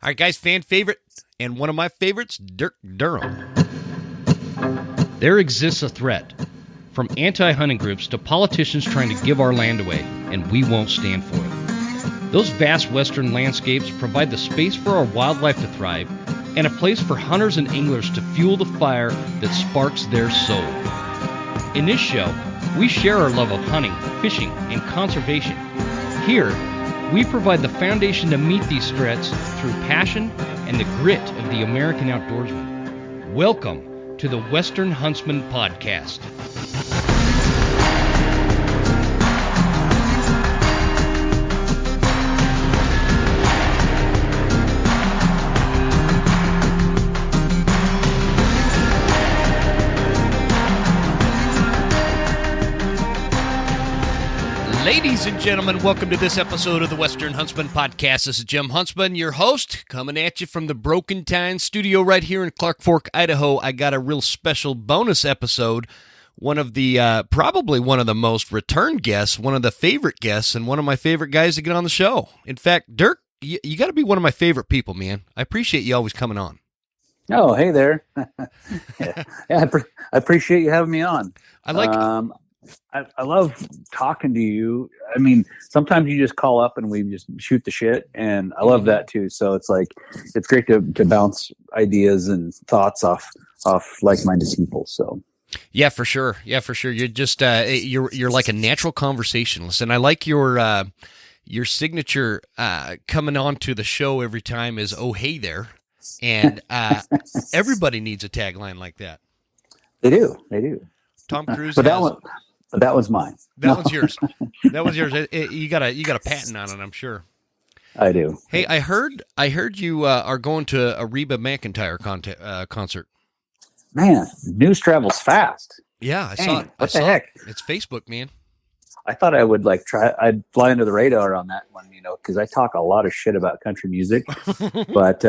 All right, guys, fan favorite, and one of my favorites, Dirk Durham. There exists a threat, from anti-hunting groups to politicians trying to give our land away, and we won't stand for it. Those vast western landscapes provide the space for our wildlife to thrive, and a place for hunters and anglers to fuel the fire that sparks their soul. In this show, we share our love of hunting, fishing, and conservation. Here, we provide the foundation to meet these threats through passion and the grit of the American outdoorsman. Welcome to the Western Huntsman Podcast. Ladies and gentlemen, welcome to this episode of the Western Huntsman Podcast. This is Jim Huntsman, your host, coming at you from the Broken Tine studio right here in Clark Fork, Idaho. I got a real special bonus episode. One of the, probably one of the most returned guests, one of the favorite guests, and one of my favorite guys to get on the show. In fact, Dirk, you got to be one of my favorite people, man. I appreciate you always coming on. Oh, hey there. I appreciate you having me on. I love talking to you. I mean, sometimes you just call up and we just shoot the shit, and I love that too. So it's like, it's great to bounce ideas and thoughts off like-minded people. So yeah, for sure. You're just you're like a natural conversationalist, and I like your signature coming on to the show every time is "Oh, hey there," and everybody needs a tagline like that. They do. Tom Cruise, but that was mine. That one's yours. That was yours. You got a patent on it, I'm sure. I do. Hey, I heard you are going to a Reba McEntire concert. Man, news travels fast. Yeah, I saw it. What the heck? It's Facebook, man. I thought I would I'd fly under the radar on that one, because I talk a lot of shit about country music. But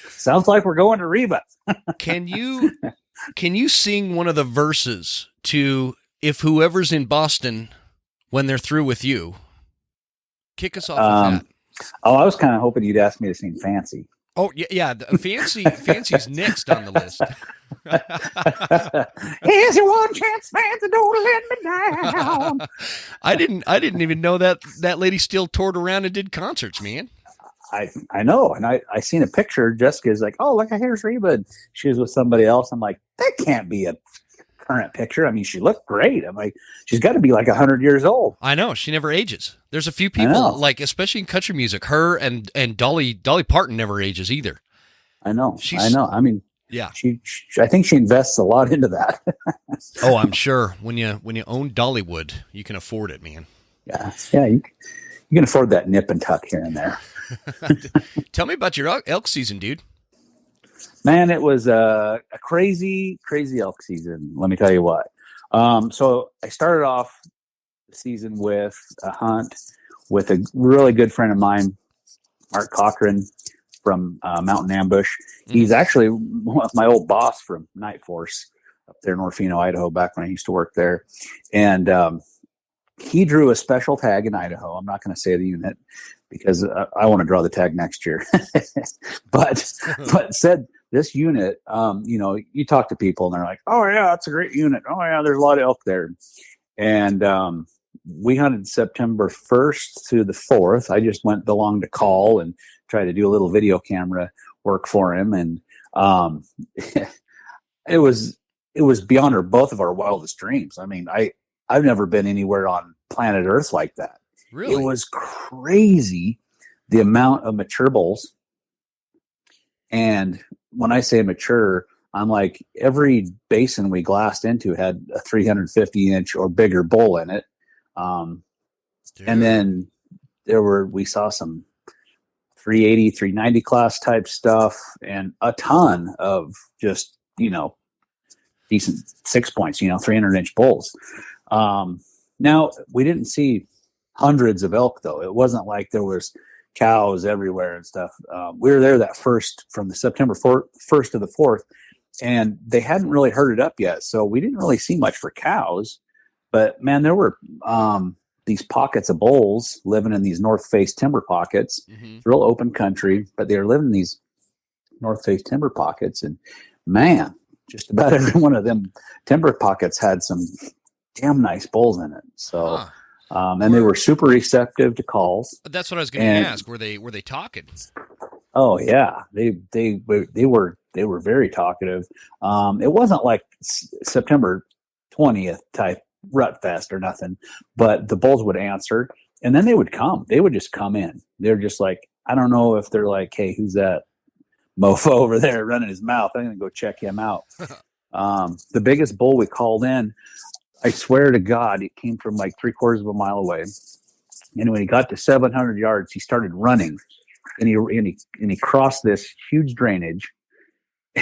sounds like we're going to Reba. Can you sing one of the verses to "If Whoever's in Boston when they're through with you"? Kick us off with that. Oh, I was kind of hoping you'd ask me to sing "Fancy." Oh yeah, Fancy's next on the list. Here's your one chance, Fancy, don't let me down. I didn't even know that lady still toured around and did concerts, man. I know, and I seen a picture. Jessica's like, "Oh, look, here's Reba." She was with somebody else. I'm like, that can't be a current picture. I mean, she looked great. I'm like, she's got to be like 100 years old. I know, she never ages. There's a few people, like especially in country music, her and Dolly Parton never ages either. I know. I mean, yeah, she I think she invests a lot into that. Oh, I'm sure when you own Dollywood, you can afford it, man. Yeah, you can afford that nip and tuck here and there. Tell me about your elk season, dude. Man, it was a crazy elk season. Let me tell you what. So I started off the season with a hunt with a really good friend of mine, Mark Cochran from Mountain Ambush. He's actually my old boss from Night Force up there in Orfino, Idaho, back when I used to work there. And he drew a special tag in Idaho. I'm not going to say the unit because I want to draw the tag next year. but said this unit, you talk to people and they're like, "Oh yeah, it's a great unit. Oh yeah, there's a lot of elk there." And we hunted September 1st through the 4th. I just went along to call and try to do a little video camera work for him. And it was beyond both of our wildest dreams. I mean, I've never been anywhere on planet Earth like that. Really? It was crazy, the amount of mature bulls. And when I say mature, I'm like, every basin we glassed into had a 350-inch or bigger bull in it. And then we saw some 380, 390 class type stuff and a ton of just, decent 6 points, 300-inch bulls. Now, we didn't see hundreds of elk, though. It wasn't like there was cows everywhere and stuff. We were there from the September 1st to the 4th, and they hadn't really herded up yet. So we didn't really see much for cows, but man, there were these pockets of bulls living in these north face timber pockets. Mm-hmm. It's real open country, but they were living in these north face timber pockets. And man, just about every one of them timber pockets had some damn nice bulls in it. So, and they were super receptive to calls. That's what I was going to ask. Were they talking? Oh yeah, they were very talkative. It wasn't like September 20th type rut fest or nothing, but the bulls would answer, and then they would come. They would just come in. They're just like, I don't know if they're like, hey, who's that mofo over there running his mouth? I'm gonna go check him out. The biggest bull we called in, I swear to God, it came from like 3/4 of a mile away. And when he got to 700 yards, he started running, and he crossed this huge drainage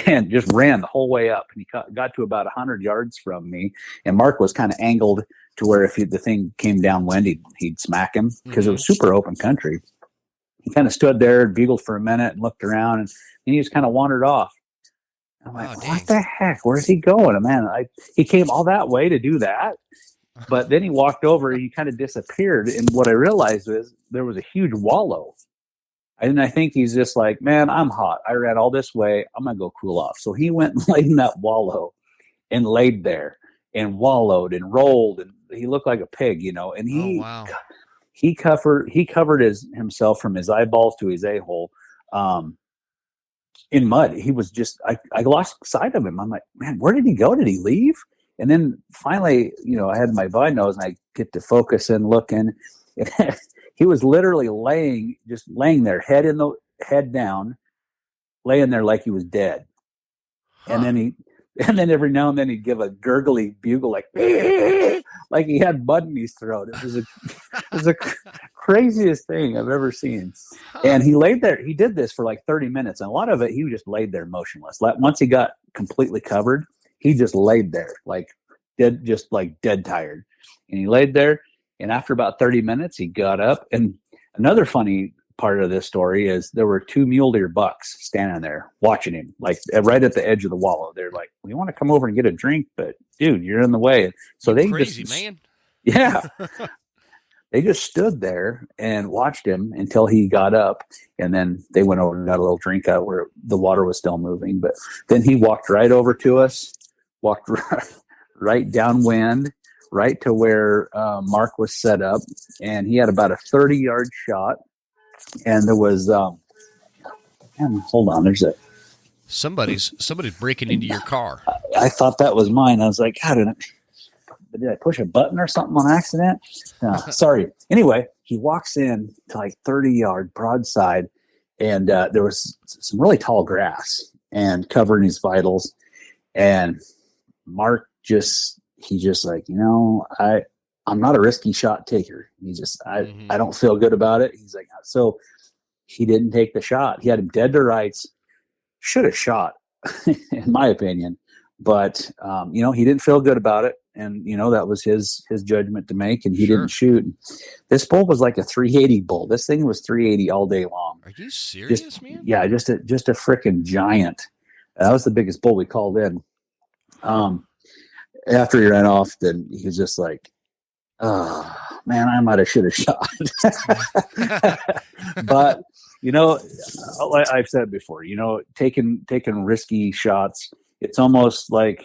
and just ran the whole way up. And he got to about 100 yards from me. And Mark was kind of angled to where if the thing came downwind, he'd smack him because it was super open country. He kind of stood there and bugled for a minute and looked around, and then he just kind of wandered off. I'm like, what the heck? Where's he going? And man, he came all that way to do that. But then he walked over and he kind of disappeared. And what I realized was there was a huge wallow. And I think he's just like, man, I'm hot. I ran all this way. I'm going to go cool off. So he went and laid in that wallow and laid there and wallowed and rolled. And he looked like a pig, and he covered himself from his eyeballs to his a-hole in mud. He was just, I lost sight of him. I'm like, man, where did he go? Did he leave? And then finally, I had my vine nose and I get to focus and looking. He was literally laying there, head down, laying there like he was dead. And then every now and then he'd give a gurgly bugle like he had mud in his throat. It was the craziest thing I've ever seen. And he laid there. He did this for like 30 minutes. And a lot of it, he just laid there motionless. Once he got completely covered, he just laid there like dead, just like dead tired. And he laid there. And after about 30 minutes, he got up. And another funny part of this story is there were 2 mule deer bucks standing there watching him, like right at the edge of the wallow. They're like, we want to come over and get a drink, but dude, you're in the way. So they crazy, man. Yeah. They just stood there and watched him until he got up. And then they went over and got a little drink out where the water was still moving. But then he walked right over to us, walked right downwind, right to where Mark was set up. And he had about a 30-yard shot. And there was, hold on, there's somebody's breaking into your car. I thought that was mine. I was like, God, did I push a button or something on accident? No, sorry. Anyway, he walks in to like 30-yard broadside, and there was some really tall grass and covering his vitals. And Mark he just like, I'm not a risky shot taker. I don't feel good about it. He's like, so he didn't take the shot. He had him dead to rights. Should have shot, in my opinion. But, he didn't feel good about it. And, that was his judgment to make. And he didn't shoot. This bull was like a 380 bull. This thing was 380 all day long. Are you serious, man? Yeah, just a freaking giant. That was the biggest bull we called in. After he ran off, then he was just like, oh, man, I should have shot. But, like I've said before, taking risky shots, it's almost like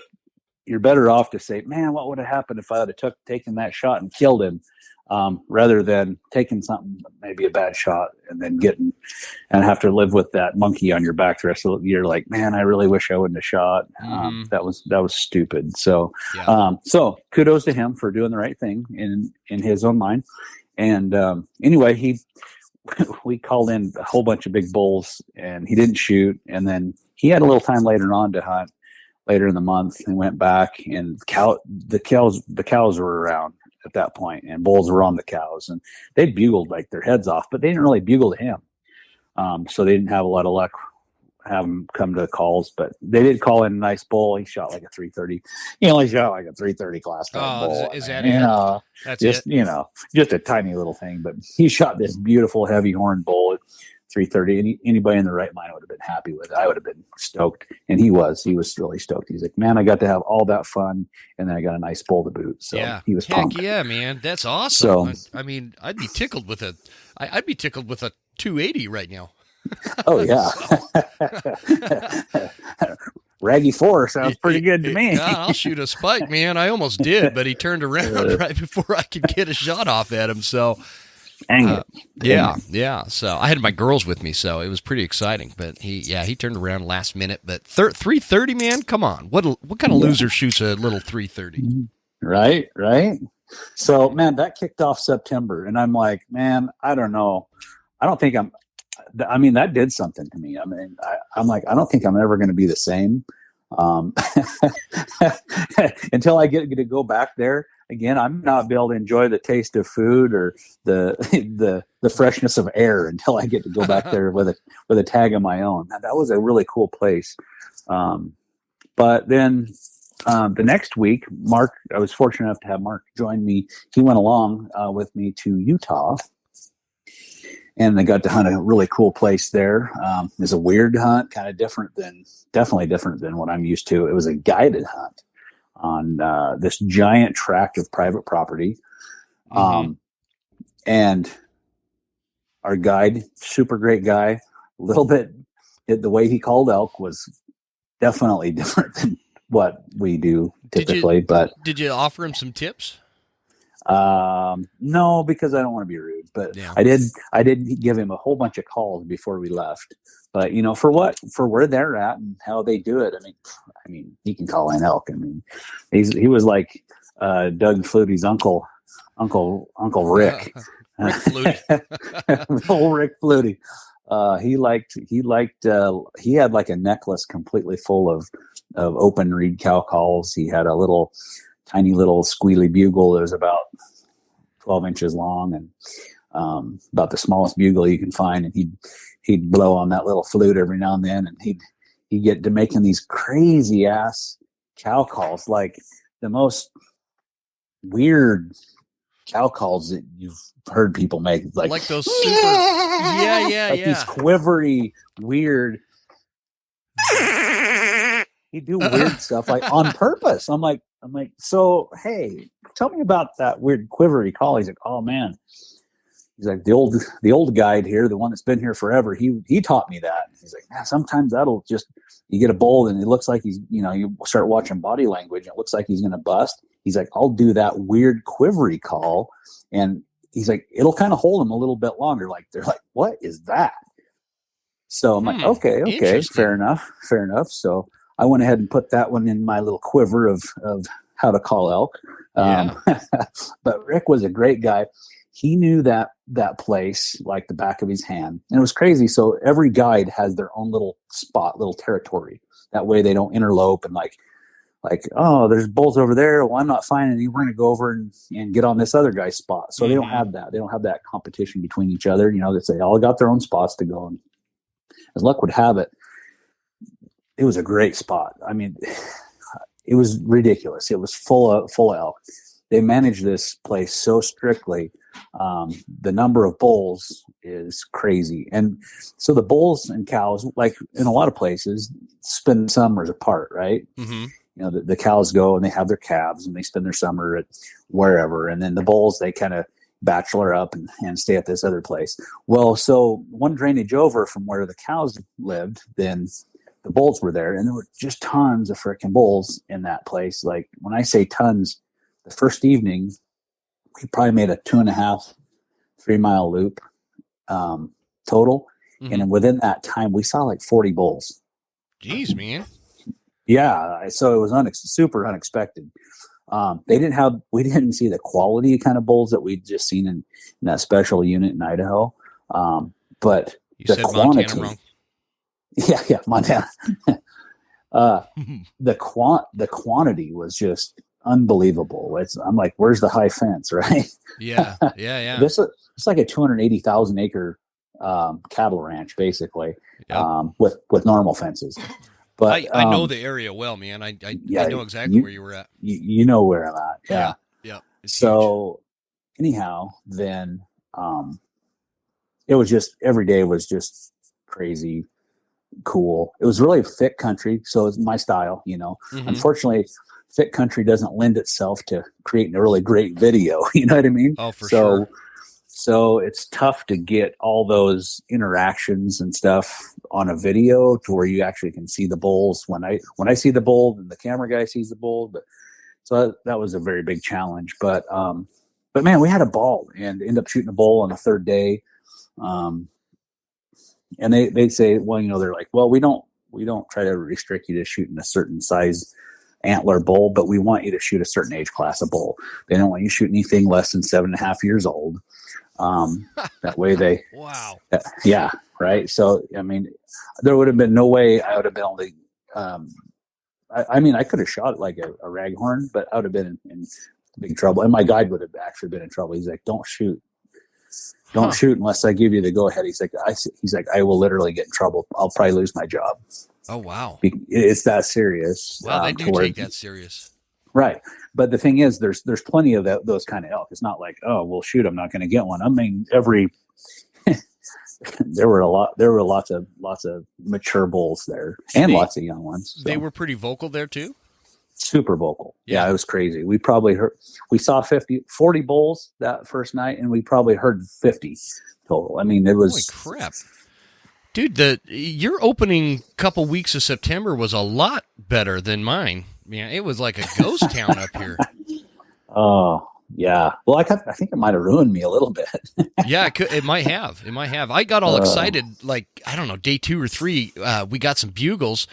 you're better off to say, man, what would have happened if I had taken that shot and killed him, rather than taking something, maybe a bad shot, and then and have to live with that monkey on your back the rest of the year. Like, man, I really wish I wouldn't have shot. That was stupid. So, so kudos to him for doing the right thing in his own mind. And anyway, we called in a whole bunch of big bulls, and he didn't shoot. And then he had a little time later on to hunt later in the month, and went back, and the cows were around at that point, and bulls were on the cows, and they bugled like their heads off, but they didn't really bugle to him. So they didn't have a lot of luck have him come to the calls, but they did call in a nice bull. He shot like a 330. He only shot like a 330 class bull. Is that it? That's just, it? just a tiny little thing, but he shot this beautiful heavy horn bull. 3:30. Anybody in the right mind would have been happy with it. I would have been stoked, and he was really stoked. He's like, man, I got to have all that fun, and then I got a nice bowl to boot. So yeah. he was Heck pumped. yeah, man. That's awesome. So I mean, I'd be tickled with a 280 right now. oh yeah. Raggy 4 sounds pretty good to me. God, I'll shoot a spike, man. I almost did, but he turned around right before I could get a shot off at him. So, Dang it. yeah. So I had my girls with me, so it was pretty exciting. But he turned around last minute. But 330, man, come on. What kind of loser shoots a little 330? Right. So, man, that kicked off September, and I'm like, man, I don't know. That did something to me. I mean, I'm like, I don't think I'm ever going to be the same until I get to go back there again. I'm not be able to enjoy the taste of food or the freshness of air until I get to go back there with a tag of my own. That was a really cool place. But then the next week, Mark, I was fortunate enough to have Mark join me. He went along with me to Utah. And I got to hunt a really cool place there. It was a weird hunt, definitely different than what I'm used to. It was a guided hunt on this giant tract of private property. And our guide, super great guy, a little bit, the way he called elk was definitely different than what we do typically. Did you offer him some tips? No, because I don't want to be rude, but yeah. I did give him a whole bunch of calls before we left, but for where they're at and how they do it. I mean, he can call in elk. I mean, he was like, Doug Flutie's uncle Rick, Rick Flutie. old Rick Flutie. He had like a necklace completely full of open reed cow calls. He had a tiny little squealy bugle that was about 12 inches long and about the smallest bugle you can find. And he'd blow on that little flute every now and then, and he'd get to making these crazy ass cow calls, like the most weird cow calls that you've heard people make, like those super, yeah, these quivery, weird. He'd do weird stuff like on purpose. I'm like, so hey, tell me about that weird quivery call. He's like, oh man. He's like, the old guide here, the one that's been here forever. He taught me that. He's like, man, sometimes you get a bull and it looks like he's, you start watching body language and it looks like he's going to bust. He's like, I'll do that weird quivery call. And he's like, it'll kind of hold him a little bit longer. Like, they're like, what is that? So I'm like, okay, fair enough. So I went ahead and put that one in my little quiver of how to call elk. But Rick was a great guy. He knew that place like the back of his hand. And it was crazy. So every guide has their own little spot, little territory. That way they don't interlope and like, oh, there's bulls over there. Well, I'm not finding any. We're going to go over and get on this other guy's spot. So they don't have that. They don't have that competition between each other. They all got their own spots to go. And as luck would have it, it was a great spot. I mean, it was ridiculous. It was full of elk. They managed this place so strictly. The number of bulls is crazy. And so the bulls and cows, like in a lot of places, spend summers apart, right? Mm-hmm. The cows go and they have their calves and they spend their summer at wherever. And then the bulls, they kind of bachelor up and stay at this other place. Well, so one drainage over from where the cows lived, then the bulls were there, and there were just tons of freaking bulls in that place. Like when I say tons, the first evening we probably made a 2.5-3 mile loop total. Mm-hmm. And within that time we saw like 40 bulls. Jeez, man. Yeah. So it was super unexpected. We didn't see the quality kind of bulls that we'd just seen in that special unit in Idaho. But you said quantity, Montana wrong. Yeah, Montana. The quantity was just unbelievable. I'm like, where's the high fence, right? Yeah. It's like a 280,000 acre cattle ranch, basically, with normal fences. But I know the area well, man. I know exactly where you were at. You know where I'm at. Yeah. So anyhow, then it was just, every day was just crazy cool. It was really thick country, so it's my style, Mm-hmm. Unfortunately, thick country doesn't lend itself to creating a really great video. You know what I mean? Oh, for sure. So it's tough to get all those interactions and stuff on a video to where you actually can see the bulls. When I see the bull and the camera guy sees the bull, but so that was a very big challenge. But man, we had a ball and ended up shooting a bull on the third day. And they say, well, they're like, well, we don't try to restrict you to shooting a certain size antler bull, but we want you to shoot a certain age class of bull. They don't want you to shoot anything less than 7.5 years old. That way they, wow. Yeah. Right. So, I mean, there would have been no way I would have been able to, I could have shot like a raghorn, but I would have been in big trouble. And my guide would have actually been in trouble. He's like, don't shoot unless I give you the go ahead. He's like, I will literally get in trouble. I'll probably lose my job. Oh, wow. It's that serious. Well, they do take that serious. Right. But the thing is, there's plenty of those kind of elk. It's not like, oh, well, shoot, I'm not going to get one. I mean, there were lots of mature bulls there and lots of young ones. So. They were pretty vocal there too. Super vocal. Yeah, it was crazy. We saw 40 bulls that first night, and we probably heard 50 total. I mean, it was. Holy crap. Dude, your opening couple weeks of September was a lot better than mine. Man, it was like a ghost town up here. Oh, yeah. Well, I think it might have ruined me a little bit. Yeah, it might have. It might have. I got all excited, like, I don't know, day 2 or 3, we got some bugles,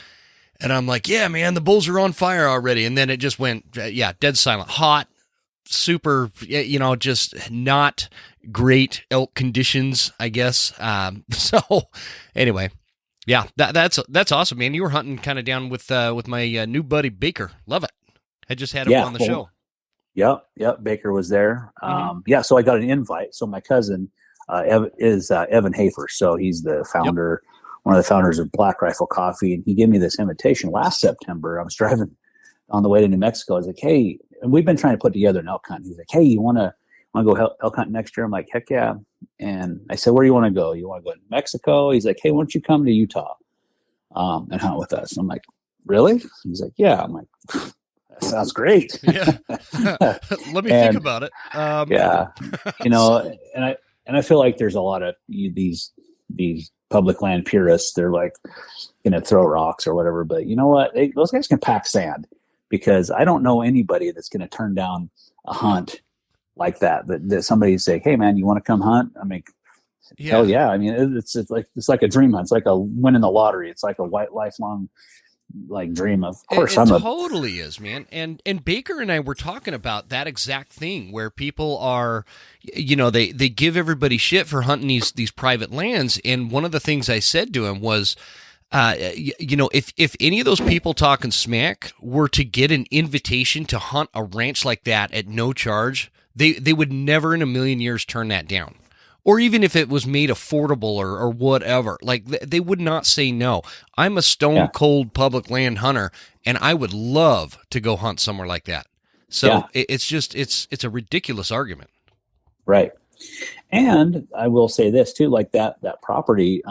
and I'm like, yeah, man, the bulls are on fire already. And then it just went, dead silent. Hot, super, just not great elk conditions, I guess. So anyway, yeah, that's awesome, man. You were hunting kind of down with my new buddy Baker. Love it. I just had him on the show. Yep. Baker was there. So I got an invite. So my cousin is Evan Hafer. So he's the founder, one of the founders of Black Rifle Coffee, and he gave me this invitation last September. I was driving on the way to New Mexico. I was like, hey, and we've been trying to put together an elk hunt. He's like, hey, you want to go elk hunt next year? I'm like, heck yeah. And I said, where do you want to go? You want to go to Mexico? He's like, hey, why don't you come to Utah and hunt with us? I'm like, really? He's like, yeah. I'm like, that sounds great. Yeah. Let me think about it. Yeah. And I feel like there's a lot of these public land purists. They're like going to throw rocks or whatever. But you know what? Those guys can pack sand, because I don't know anybody that's going to turn down a hunt like that somebody say, hey man, you want to come hunt? I mean, hell yeah. I mean, it's like a dream hunt. It's like a winning the lottery. It's like a lifelong like dream. Of course, it totally is, man. And Baker and I were talking about that exact thing, where people are, they give everybody shit for hunting these private lands. And one of the things I said to him was, if any of those people talking smack were to get an invitation to hunt a ranch like that at no charge, they would never in a million years turn that down. Or even if it was made affordable or whatever, like they would not say no. I'm a stone cold public land hunter, and I would love to go hunt somewhere like that. So it's a ridiculous argument. Right. And I will say this too, like that property,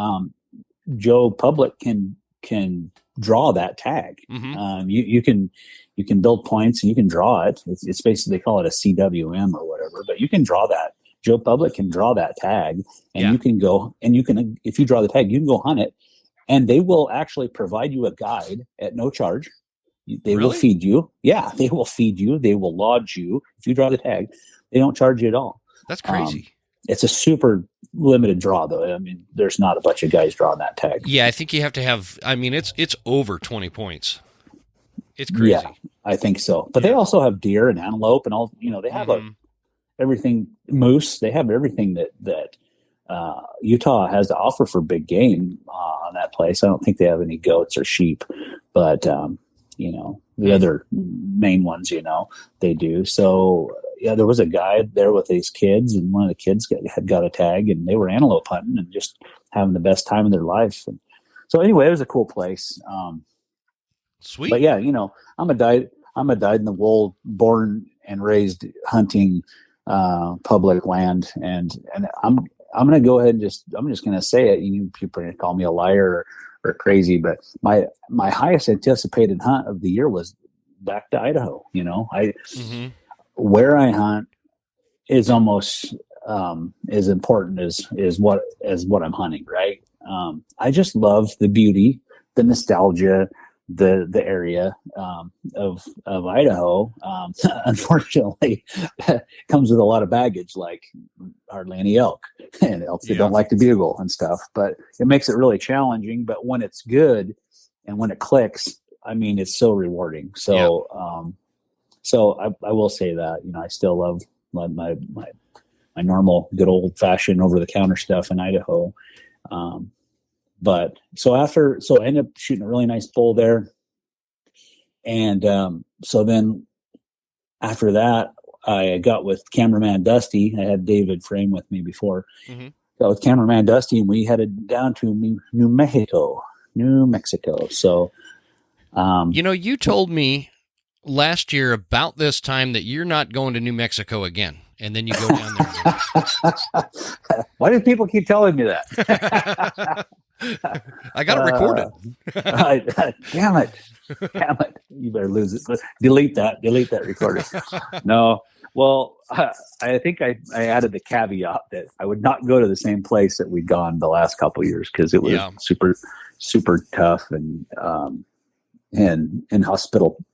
Joe Public can draw that tag. Mm-hmm. You can build points and you can draw it. It's basically, they call it a CWM or whatever, but you can draw that. Joe Public can draw that tag, and you can go and if you draw the tag, you can go hunt it, and they will actually provide you a guide at no charge. They will feed you. Yeah, they will feed you. They will lodge you. If you draw the tag, they don't charge you at all. That's crazy. It's a super limited draw, though. I mean, there's not a bunch of guys drawing that tag. Yeah, I think you have to have. I mean, it's over 20 points. It's crazy. Yeah, I think so. But they also have deer and antelope and all. They have everything, moose. They have everything that Utah has to offer for big game on that place. I don't think they have any goats or sheep, but the other main ones, they do. So yeah, there was a guy there with these kids, and one of the kids had got a tag, and they were antelope hunting and just having the best time of their life. And so anyway, it was a cool place. Sweet. But yeah, I'm a dyed in the wool, born and raised hunting public land, and I'm going to go ahead and I'm just going to say it. People are going to call me a liar or crazy, but my highest anticipated hunt of the year was back to Idaho. Where I hunt is almost as important as what I'm hunting. Right. I just love the beauty, the nostalgia, the area of Idaho. Unfortunately, comes with a lot of baggage, like hardly any elk and elk that don't like to bugle and stuff. But it makes it really challenging. But when it's good and when it clicks, I mean, it's so rewarding. So so I will say that I still love my normal good old fashioned over the counter stuff in Idaho. But so I ended up shooting a really nice bull there. And so then after that, I got with cameraman Dusty. I had David frame with me before. Mm-hmm. Got with cameraman Dusty, and we headed down to New Mexico. So, you told me last year about this time that you're not going to New Mexico again. And then you go down there. Why do people keep telling me that? I got it recorded. Damn it. You better lose it. Delete that recording. No. Well, I think I added the caveat that I would not go to the same place that we'd gone the last couple of years because it was super, super tough and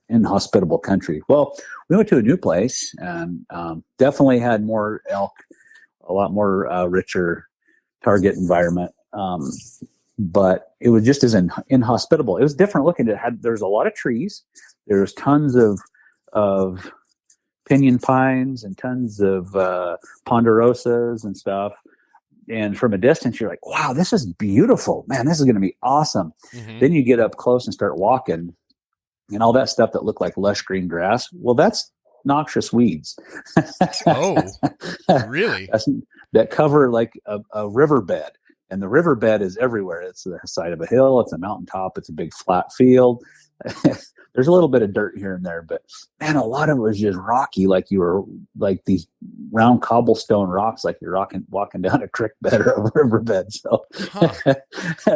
inhospitable country. Well, we went to a new place and definitely had more elk, a lot more richer target environment. But it was just as inhospitable. It was different looking. There's a lot of trees. There's tons of pinyon pines and tons of ponderosas and stuff. And from a distance, you're like, wow, this is beautiful. Man, this is going to be awesome. Mm-hmm. Then you get up close and start walking, and all that stuff that looked like lush green grass. Well, that's noxious weeds. Oh, really? That cover like a riverbed. And the riverbed is everywhere. It's the side of a hill. It's a mountaintop. It's a big flat field. There's a little bit of dirt here and there, but man, a lot of it was just rocky, like you were like these round cobblestone rocks, like you're walking down a creek bed or a riverbed. So,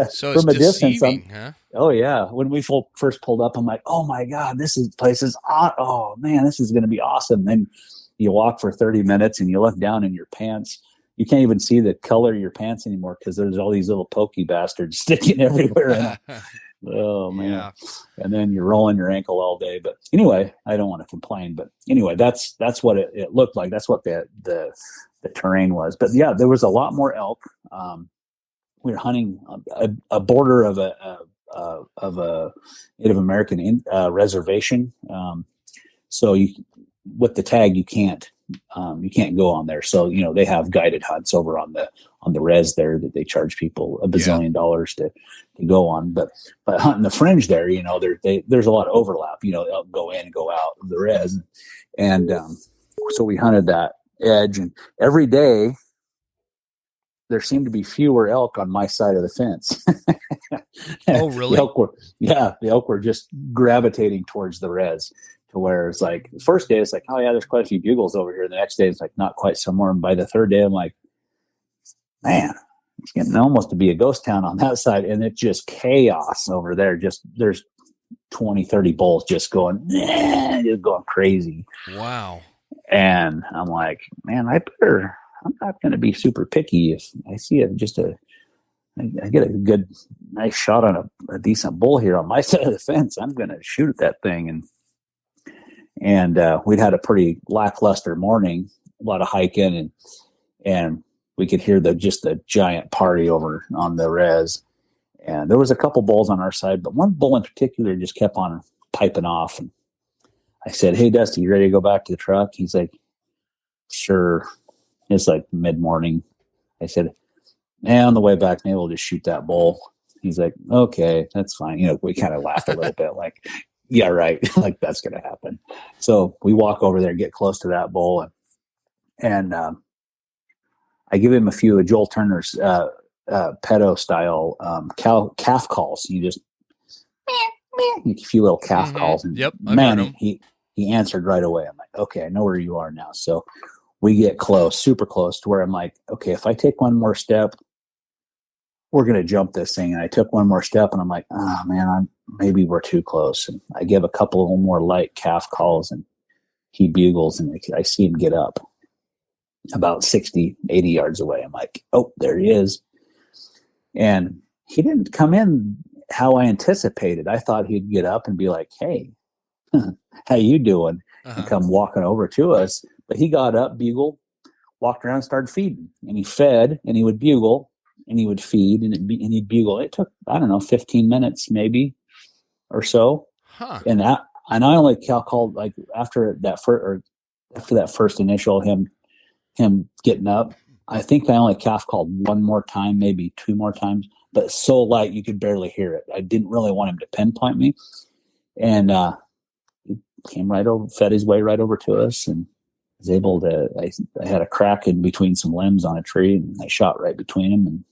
so from a distance, huh? Oh yeah. When we first pulled up, I'm like, oh my God, this place is oh man, this is going to be awesome. Then you walk for 30 minutes and you look down in your pants. You can't even see the color of your pants anymore because there's all these little pokey bastards sticking everywhere. Oh man! Yeah. And then you're rolling your ankle all day. But anyway, I don't want to complain. But anyway, that's what it looked like. That's what the terrain was. But yeah, there was a lot more elk. We were hunting a border of a Native American reservation. So with the tag, you can't go on there. So, they have guided hunts over on the res there that they charge people $1 bazillion to go on. But hunting the fringe there, there's a lot of overlap, they'll go in and go out of the res. And so we hunted that edge, and every day there seemed to be fewer elk on my side of the fence. Oh, really? The elk were just gravitating towards the res. Where it's like the first day it's like, oh yeah, there's quite a few bugles over here. The next day it's like not quite so more. And by the third day I'm like, man, it's getting almost to be a ghost town on that side. And it's just chaos over there. Just there's 20, 30 bulls just going crazy. Wow. And I'm like, man, I'm not going to be super picky if I see I get a good, nice shot on a decent bull here on my side of the fence. I'm going to shoot at that thing. And we'd had a pretty lackluster morning, a lot of hiking, and we could hear the giant party over on the res. And there was a couple bulls on our side, but one bull in particular just kept on piping off. And I said, "Hey, Dusty, you ready to go back to the truck?" He's like, "Sure." It's like mid-morning. I said, on the way back, maybe we'll just shoot that bull. He's like, "Okay, that's fine." We kind of laughed a little bit like, yeah, right. Like that's going to happen. So we walk over there, get close to that bull, and I give him a few of Joel Turner's pedo style calf calls. You just a few little calf calls, and yep, man, he answered right away. I'm like, okay, I know where you are now. So we get close, super close to where I'm like, okay, if I take one more step, we're going to jump this thing. And I took one more step and I'm like, oh man, maybe we're too close. And I give a couple more light calf calls and he bugles and I see him get up about 60, 80 yards away. I'm like, oh, there he is. And he didn't come in how I anticipated. I thought he'd get up and be like, hey, how you doing? And come walking over to us. But he got up, bugled, walked around, started feeding. And he fed and he would bugle and he would feed and he'd bugle. It took, I don't know, 15 minutes maybe or so. And I only called like after that first initial him getting up. I think I only calf called one more time, maybe two more times, but so light you could barely hear it. I didn't really want him to pinpoint me. And he came right over, fed his way right over to us and was able to, I had a crack in between some limbs on a tree and I shot right between them and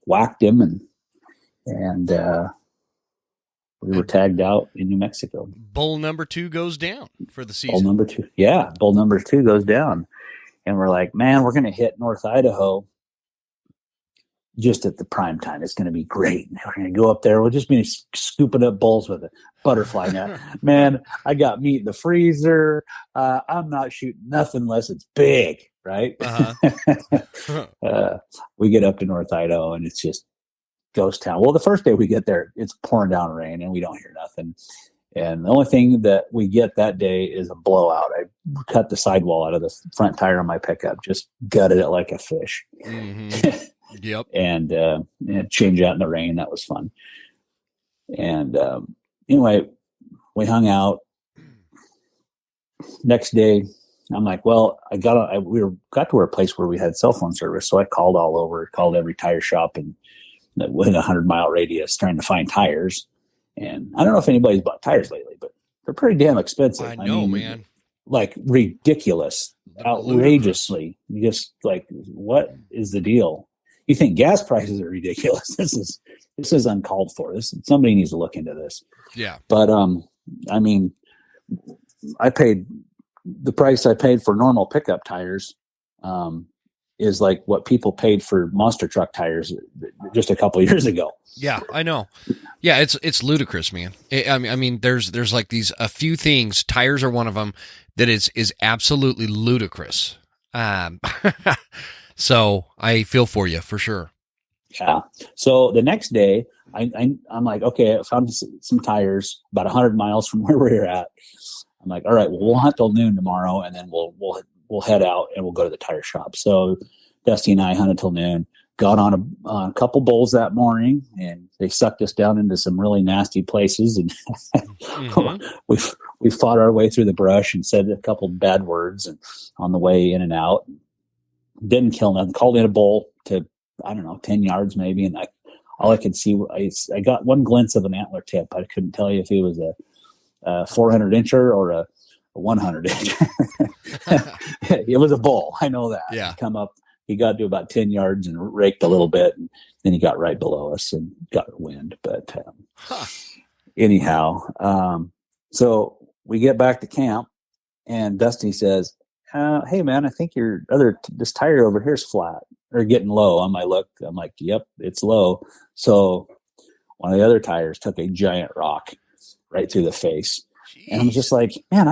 whacked him and we were tagged out in New Mexico. Bull number 2 goes down for the season. Bull number 2. Yeah. Bull number 2 goes down. And we're like, man, we're going to hit North Idaho just at the prime time. It's going to be great. We're going to go up there. We'll just be scooping up bulls with a butterfly net. Man, I got meat in the freezer. I'm not shooting nothing unless it's big, right? We get up to North Idaho and it's just ghost town. Well, the first day we get there, it's pouring down rain and we don't hear nothing. And the only thing that we get that day is a blowout. I cut the sidewall out of the front tire on my pickup, just gutted it like a fish. Yep. And change out in the rain. That was fun. And anyway, we hung out. Next day, I'm like, well, we got to a place where we had cell phone service. So I called all over, called every tire shop and within a 100-mile radius trying to find tires. And I don't know if anybody's bought tires lately, but they're pretty damn expensive. I know, man. Like ridiculous, outrageously. Just like, what is the deal? You think gas prices are ridiculous? This is uncalled for. Somebody needs to look into this. Yeah. But I mean, I paid the price I paid for normal pickup tires. Is like what people paid for monster truck tires just a couple of years ago. Yeah, I know. Yeah, it's ludicrous, man. I mean, there's like a few things. Tires are one of them that is absolutely ludicrous. So I feel for you for sure. Yeah. So the next day, I'm like, okay, I found some tires about 100 miles from where we're at. I'm like, all right, well, we'll hunt till noon tomorrow, and then we'll head out and we'll go to the tire shop. So Dusty and I hunted till noon, got on a couple bulls that morning, and they sucked us down into some really nasty places. And we fought our way through the brush and said a couple bad words and on the way in and out. Didn't kill nothing. Called in a bull to, I don't know, 10 yards maybe. And all I could see, I got one glimpse of an antler tip. I couldn't tell you if he was a 400 incher or a 100 incher. It was a bull. I know that. Yeah. He got to about 10 yards and raked a little bit. And then he got right below us and got wind. But anyhow, so we get back to camp and Dusty says, hey man, I think this tire over here is flat or getting low. On my look, I'm like, yep, it's low. So one of the other tires took a giant rock right through the face. Jeez. And I'm just like, man,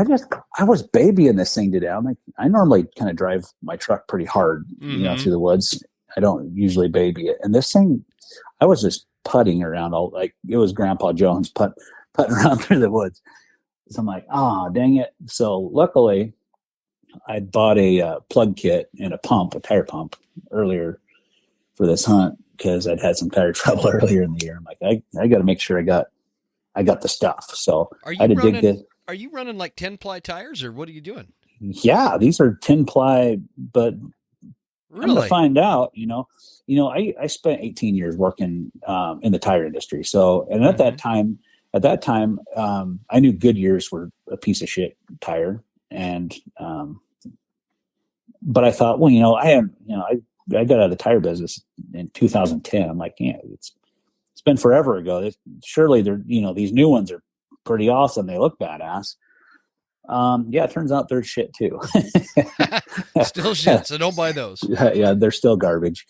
I was babying this thing today. I'm like, I normally kind of drive my truck pretty hard, through the woods. I don't usually baby it. And this thing, I was just putting around it was Grandpa Jones putting around through the woods. So I'm like, oh, dang it. So luckily I bought a plug kit and a tire pump earlier for this hunt because I'd had some tire trouble earlier in the year. I'm like, I got to make sure I got the stuff. So I had to dig this. Are you running like 10-ply tires or what are you doing? Yeah, these are 10-ply, but really? I'm going to find out, I spent 18 years working in the tire industry. So, and at that time, I knew Goodyears were a piece of shit tire. And, but I thought, well, I got out of the tire business in 2010. I'm like, yeah, it's been forever ago. Surely they're, these new ones are pretty awesome. They look badass. Yeah, it turns out they're shit too. Still shit, so don't buy those. Yeah, they're still garbage.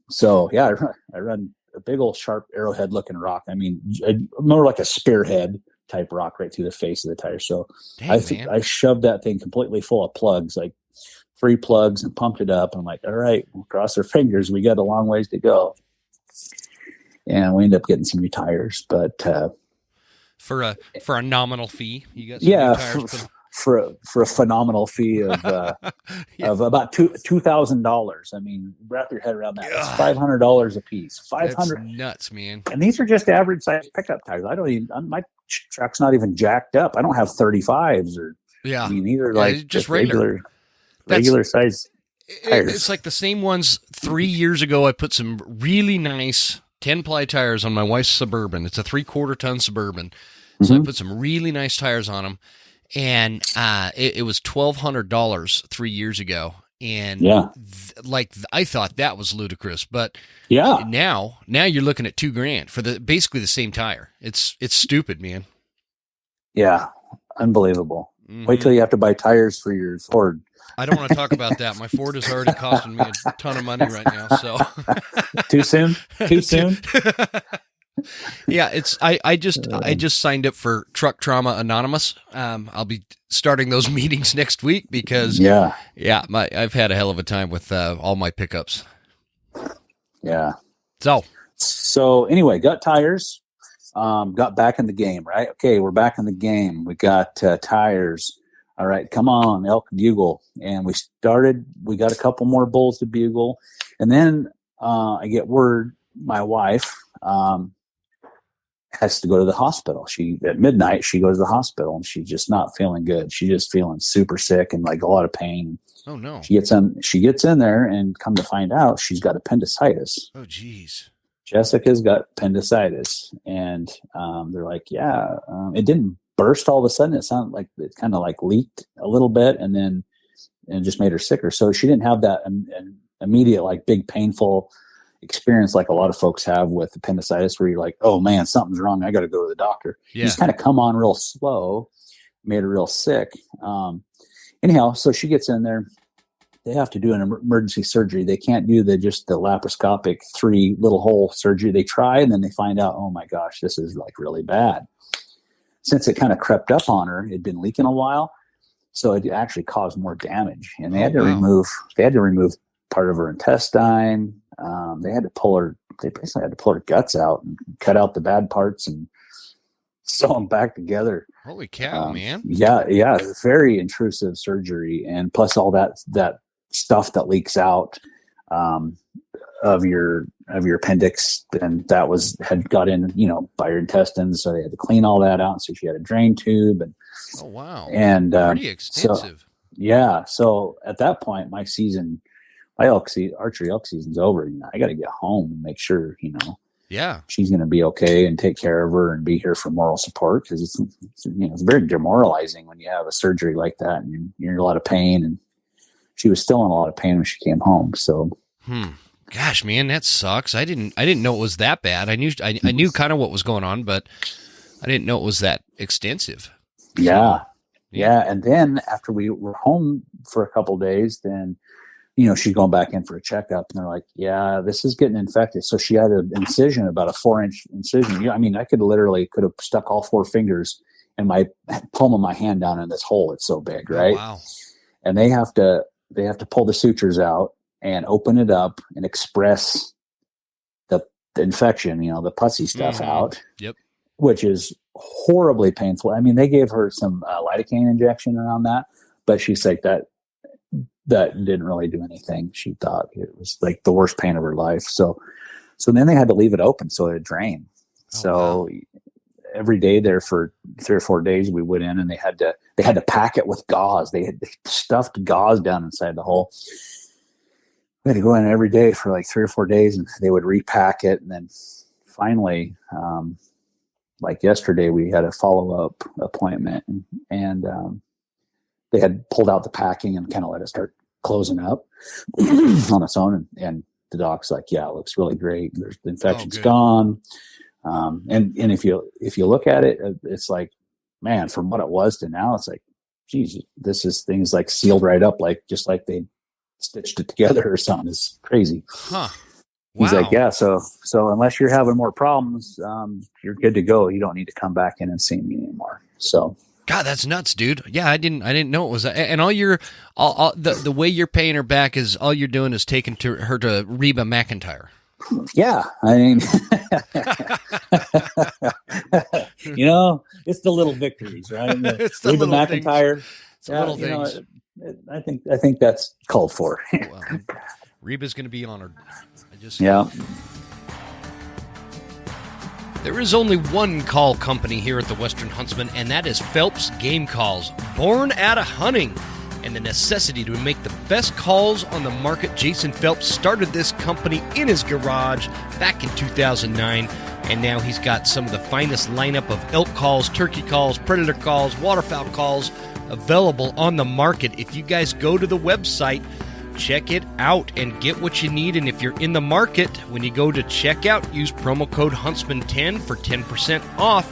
So yeah, I run a big old sharp arrowhead looking rock. I mean, more like a spearhead type rock right through the face of the tire. So Dang, I shoved that thing completely full of plugs, like 3 plugs, and pumped it up. I'm like, all right, we'll cross our fingers. We got a long ways to go. And we ended up getting some new tires, but for a nominal fee, you got some new tires for a phenomenal fee of of about $2,000. I mean, wrap your head around that. It's $500 a piece. $500. That's nuts, man. And these are just average size pickup tires. I don't even, my truck's not even jacked up. I don't have 35s or. Yeah, I mean, these are like just regular size tires. It's like the same ones 3 years ago. I put some really nice 10-ply tires on my wife's Suburban. It's a 3/4 ton Suburban. So I put some really nice tires on them. And it was $1,200 3 years ago. And I thought that was ludicrous. But now you're looking at $2,000 for basically the same tire. It's stupid, man. Yeah, unbelievable. Wait till you have to buy tires for your Ford. I don't want to talk about that. My Ford is already costing me a ton of money right now. So too soon. Yeah, I just signed up for Truck Trauma Anonymous. I'll be starting those meetings next week because I've had a hell of a time with all my pickups. Yeah. So anyway, got tires. Got back in the game, right? Okay, we're back in the game. We got tires. All right, come on, Elk Bugle. And we got a couple more bulls to bugle. And then I get word my wife has to go to the hospital. At midnight, she goes to the hospital and she's just not feeling good. She's just feeling super sick and like a lot of pain. Oh no. She gets in there and come to find out she's got appendicitis. Oh geez. Jessica's got appendicitis. And they're like, it didn't burst all of a sudden. It sounded like it kind of like leaked a little bit and just made her sicker. So she didn't have that immediate, like big painful experience like a lot of folks have with appendicitis where you're like, oh man, something's wrong. I got to go to the doctor. Yeah. Just kind of come on real slow, made her real sick. Anyhow, so she gets in there. They have to do an emergency surgery. They can't do the laparoscopic 3 little hole surgery. They try and then they find out, oh my gosh, this is like really bad. Since it kind of crept up on her, it'd been leaking a while. So it actually caused more damage. And they had to remove part of her intestine. They basically had to pull her guts out and cut out the bad parts and sew them back together. Holy cow, man. Yeah. It's very intrusive surgery. And plus all that stuff that leaks out of your appendix, and that had got in, by your intestines. So they had to clean all that out. So she had a drain tube and, oh wow. And pretty extensive. So at that point, my archery elk season's over. I got to get home and make sure, she's going to be okay and take care of her and be here for moral support. Cause it's very demoralizing when you have a surgery like that and you're in a lot of pain, and she was still in a lot of pain when she came home. So, gosh, man, that sucks. I didn't know it was that bad. I knew kind of what was going on, but I didn't know it was that extensive. Yeah. And then after we were home for a couple of days, then, she's going back in for a checkup, and they're like, yeah, this is getting infected. So she had an incision, about a 4-inch incision. I mean, I could have stuck all 4 fingers and my palm of my hand down in this hole. It's so big, right? Oh, wow. And they have to pull the sutures out and open it up and express the infection, the pussy stuff out. Yep. Which is horribly painful. I mean, they gave her some lidocaine injection around that, but she's like that didn't really do anything. She thought it was like the worst pain of her life. So then they had to leave it open so it drained. Wow. Every day there for 3 or 4 days, we went in and they had to pack it with gauze. They stuffed gauze down inside the hole. We had to go in every day for like 3 or 4 days, and they would repack it. And then finally, like yesterday, we had a follow-up appointment, and they had pulled out the packing and kind of let it start closing up on its own. And the doc's like, yeah, it looks really great. The infection's gone. And if you look at it, it's like, man, from what it was to now, it's like geez, this is things like sealed right up, like just like they stitched it together or something. It's crazy. Huh. Wow. He's like, yeah. So unless you're having more problems, you're good to go. You don't need to come back in and see me anymore. So. God, that's nuts, dude. Yeah, I didn't know it was that. And the way you're paying her back is all you're doing is taking her to Reba McEntire. Yeah, I mean, it's the little victories, right? It's the Reba little McEntire. Things. It's the little things. I think that's called for. Well, Reba's going to be honored. Yeah. There is only one call company here at the Western Huntsman, and that is Phelps Game Calls. Born out of hunting and the necessity to make the best calls on the market, Jason Phelps started this company in his garage back in 2009, and now he's got some of the finest lineup of elk calls, turkey calls, predator calls, waterfowl calls available on the market. If you guys go to the website, check it out and get what you need. And if you're in the market, when you go to checkout, use promo code Huntsman10 for 10% off.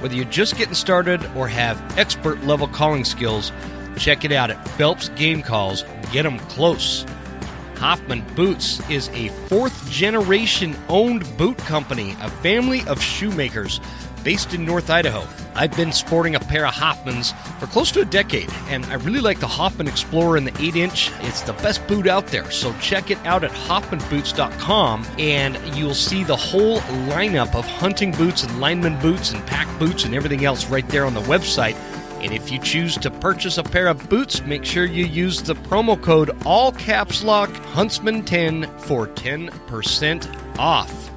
Whether you're just getting started or have expert level calling skills, check it out at Phelps Game Calls. Get them close. Hoffman Boots is a fourth generation owned boot company, a family of shoemakers based in North Idaho. I've been sporting a pair of Hoffmans for close to a decade, and I really like the Hoffman Explorer in the 8-inch. It's the best boot out there, so check it out at hoffmanboots.com, and you'll see the whole lineup of hunting boots and lineman boots and pack boots and everything else right there on the website. And if you choose to purchase a pair of boots, make sure you use the promo code all caps lock Huntsman10 for 10% off.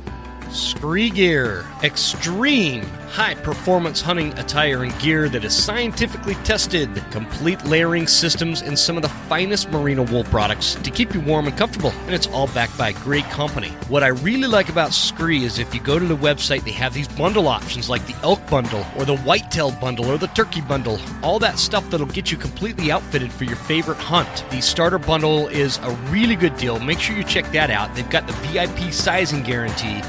Scree Gear, extreme high-performance hunting attire and gear that is scientifically tested, complete layering systems, and some of the finest merino wool products to keep you warm and comfortable, and it's all backed by a great company. What I really like about Scree is if you go to the website, they have these bundle options like the elk bundle, or the whitetail bundle, or the turkey bundle, all that stuff that'll get you completely outfitted for your favorite hunt. The starter bundle is a really good deal. Make sure you check that out. They've got the VIP sizing guarantee,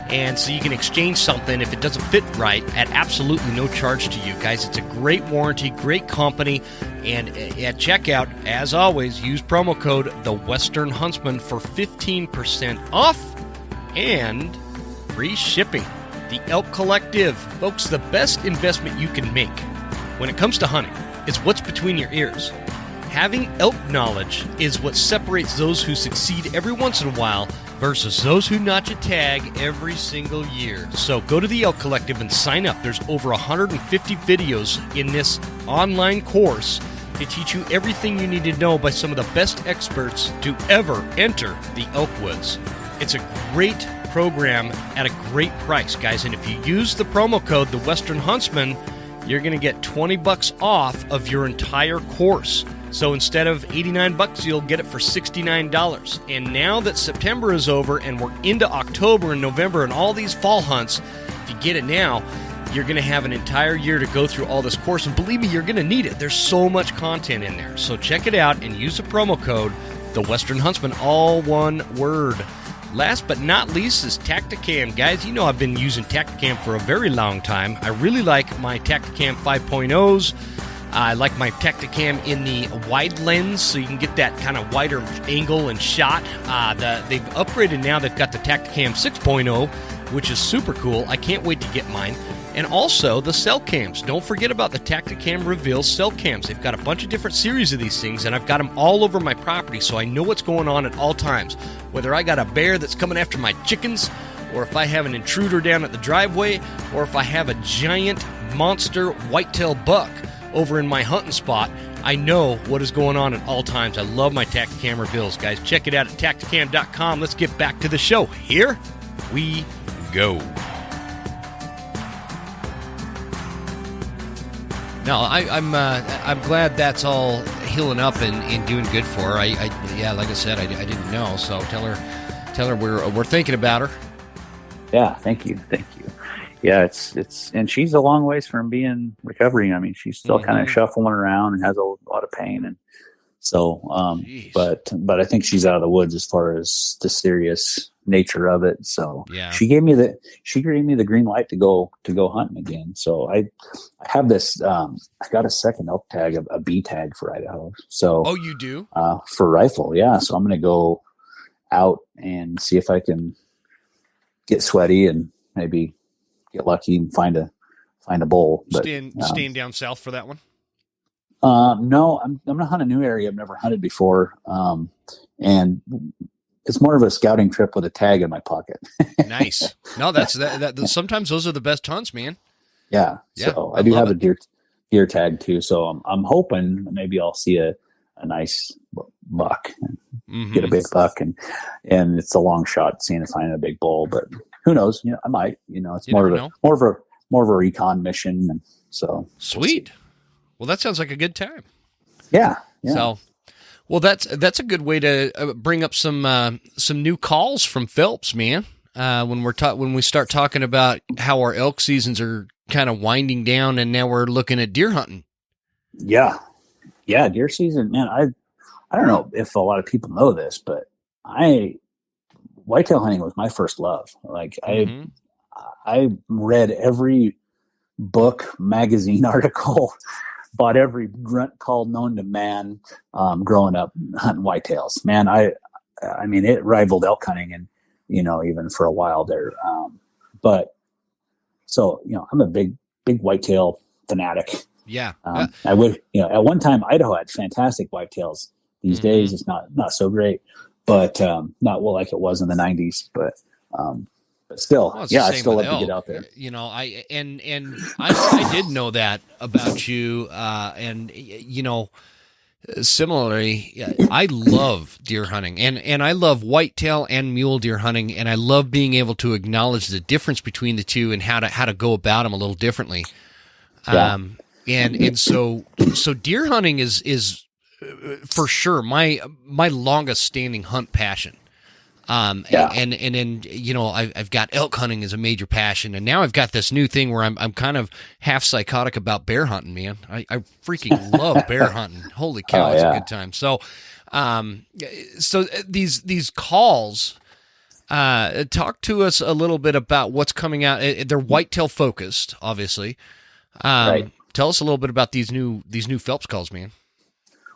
and so you can exchange something if it doesn't fit right at absolutely no charge to you. Guys, it's a great warranty, great company, and at checkout, as always, use promo code The Western Huntsman for 15% off and free shipping. The Elk Collective. Folks, the best investment you can make when it comes to hunting is what's between your ears. Having elk knowledge is what separates those who succeed every once in a while versus those who notch a tag every single year. So go to the Elk Collective and sign up. There's over 150 videos in this online course to teach you everything you need to know by some of the best experts to ever enter the elk woods. It's a great program at a great price, guys. And if you use the promo code, The Western Huntsman, you're going to get $20 off of your entire course. So instead of $89, you'll get it for $69. And now that September is over and we're into October and November and all these fall hunts, if you get it now, you're going to have an entire year to go through all this course. And believe me, you're going to need it. There's so much content in there. So check it out and use the promo code, The Western Huntsman, all one word. Last but not least is Tacticam. Guys, you know I've been using Tacticam for a very long time. I really like my Tacticam 5.0s. I like my Tacticam in the wide lens, so you can get that kind of wider angle and shot. They've upgraded now. They've got the Tacticam 6.0, which is super cool. I can't wait to get mine. And also the cell cams. Don't forget about the Tacticam Reveal cell cams. They've got a bunch of different series of these things, and I've got them all over my property, so I know what's going on at all times. Whether I got a bear that's coming after my chickens, or if I have an intruder down at the driveway, or if I have a giant monster whitetail buck over in my hunting spot, I know what is going on at all times. I love my Tacticam Reveals, guys. Check it out at Tacticam.com. Let's get back to the show. Here we go. No, I'm glad that's all healing up and doing good for her. Yeah, like I said, I didn't know, so tell her we're thinking about her. Yeah, thank you. Yeah, it's and she's a long ways from being recovering. I mean, she's still kind of shuffling around and has a lot of pain, and So, Jeez. but I think she's out of the woods as far as the serious nature of it. So Yeah. she gave me the green light to go hunting again. So I have this, I got a second elk tag, a B tag for Idaho. So, Oh, you do? for rifle. Yeah. So I'm going to go out and see if I can get sweaty and maybe get lucky and find a bull. But, Staying down south for that one? no, I'm going to hunt a new area I've never hunted before. And it's more of a scouting trip with a tag in my pocket. Nice. No, that. Sometimes those are the best hunts, man. Yeah. Yeah, So I I do love have it. a deer tag too. So I'm hoping maybe I'll see a nice buck, Mm-hmm. get a big buck, and it's a long shot seeing if I find a big bull, but who knows? I might. It's You more never of know. more of a recon mission. And so Sweet. Well, that sounds like a good time. Yeah. Yeah. So, well, that's a good way to bring up some new calls from Phelps, man. When we start talking about how our elk seasons are kind of winding down, and now we're looking at deer hunting. Yeah. Deer season, man. I don't know if a lot of people know this, but whitetail hunting was my first love. Like Mm-hmm. I read every book, magazine article, bought every grunt call known to man, growing up hunting whitetails. Man, I mean, it rivaled elk hunting, and even for a while there. But so I'm a big whitetail fanatic. Yeah. I would, at one time Idaho had fantastic whitetails. These Mhm. days it's not so great, but not well like it was in the '90s. But still, Well, it's the I same still with love to get elk. out there. I did know that about you, and similarly, I love deer hunting, and I love whitetail and mule deer hunting, and I love being able to acknowledge the difference between the two and how to go about them a little differently. Yeah. And so deer hunting is for sure my longest standing hunt passion. And then I've got elk hunting as a major passion, and now I've got this new thing where I'm kind of half psychotic about bear hunting, man. I freaking love bear hunting. Holy cow, it's a good time. So these calls, talk to us a little bit about what's coming out. They're whitetail focused, obviously. Right. Tell us a little bit about these new Phelps calls, man.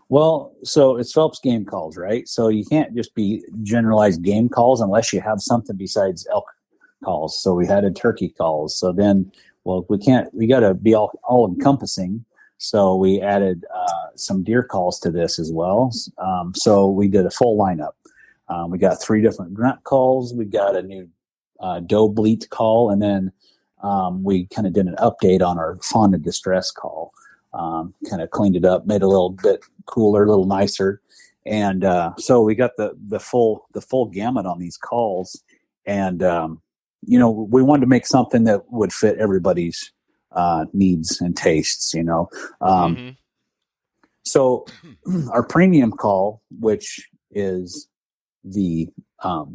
Well, so it's Phelps game calls, right? So you can't just be generalized game calls unless you have something besides elk calls. So we had turkey calls. So then, we got to be all encompassing. So we added some deer calls to this as well. So we did a full lineup. We got 3 different grunt calls. We got a new doe bleat call, and then we kind of did an update on our fawn of distress call. Kind of cleaned it up, made it a little bit cooler, a little nicer, and so we got the full gamut on these calls, and we wanted to make something that would fit everybody's needs and tastes. Mm-hmm. So our premium call, which is the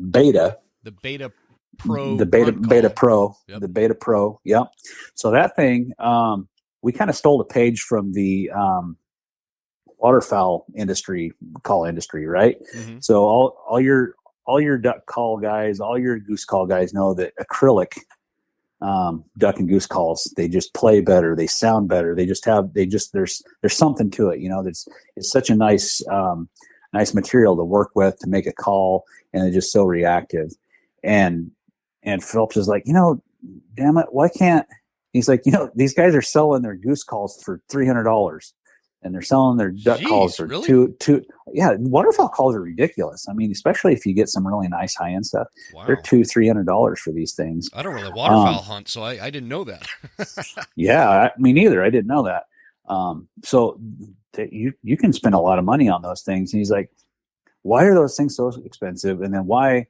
beta. The Beta Pro. The Beta Pro. Yep. The Beta Pro. Yep. So that thing, we kind of stole a page from the waterfowl call industry, right? Mm-hmm. So all your duck call guys, all your goose call guys know that acrylic duck and goose calls, they just play better, they sound better, there's something to it. It's such a nice material to work with to make a call, and it's just so reactive. And Phelps is like, damn it, why can't, he's like, these guys are selling their goose calls for $300, and they're selling their duck calls for really? two. Yeah, waterfowl calls are ridiculous. I mean, especially if you get some really nice high end stuff, Wow. they're $200-$300 for these things. I don't really waterfowl hunt, so I didn't know that. Yeah, me neither. I didn't know that. So you can spend a lot of money on those things. And he's like, why are those things so expensive? And then why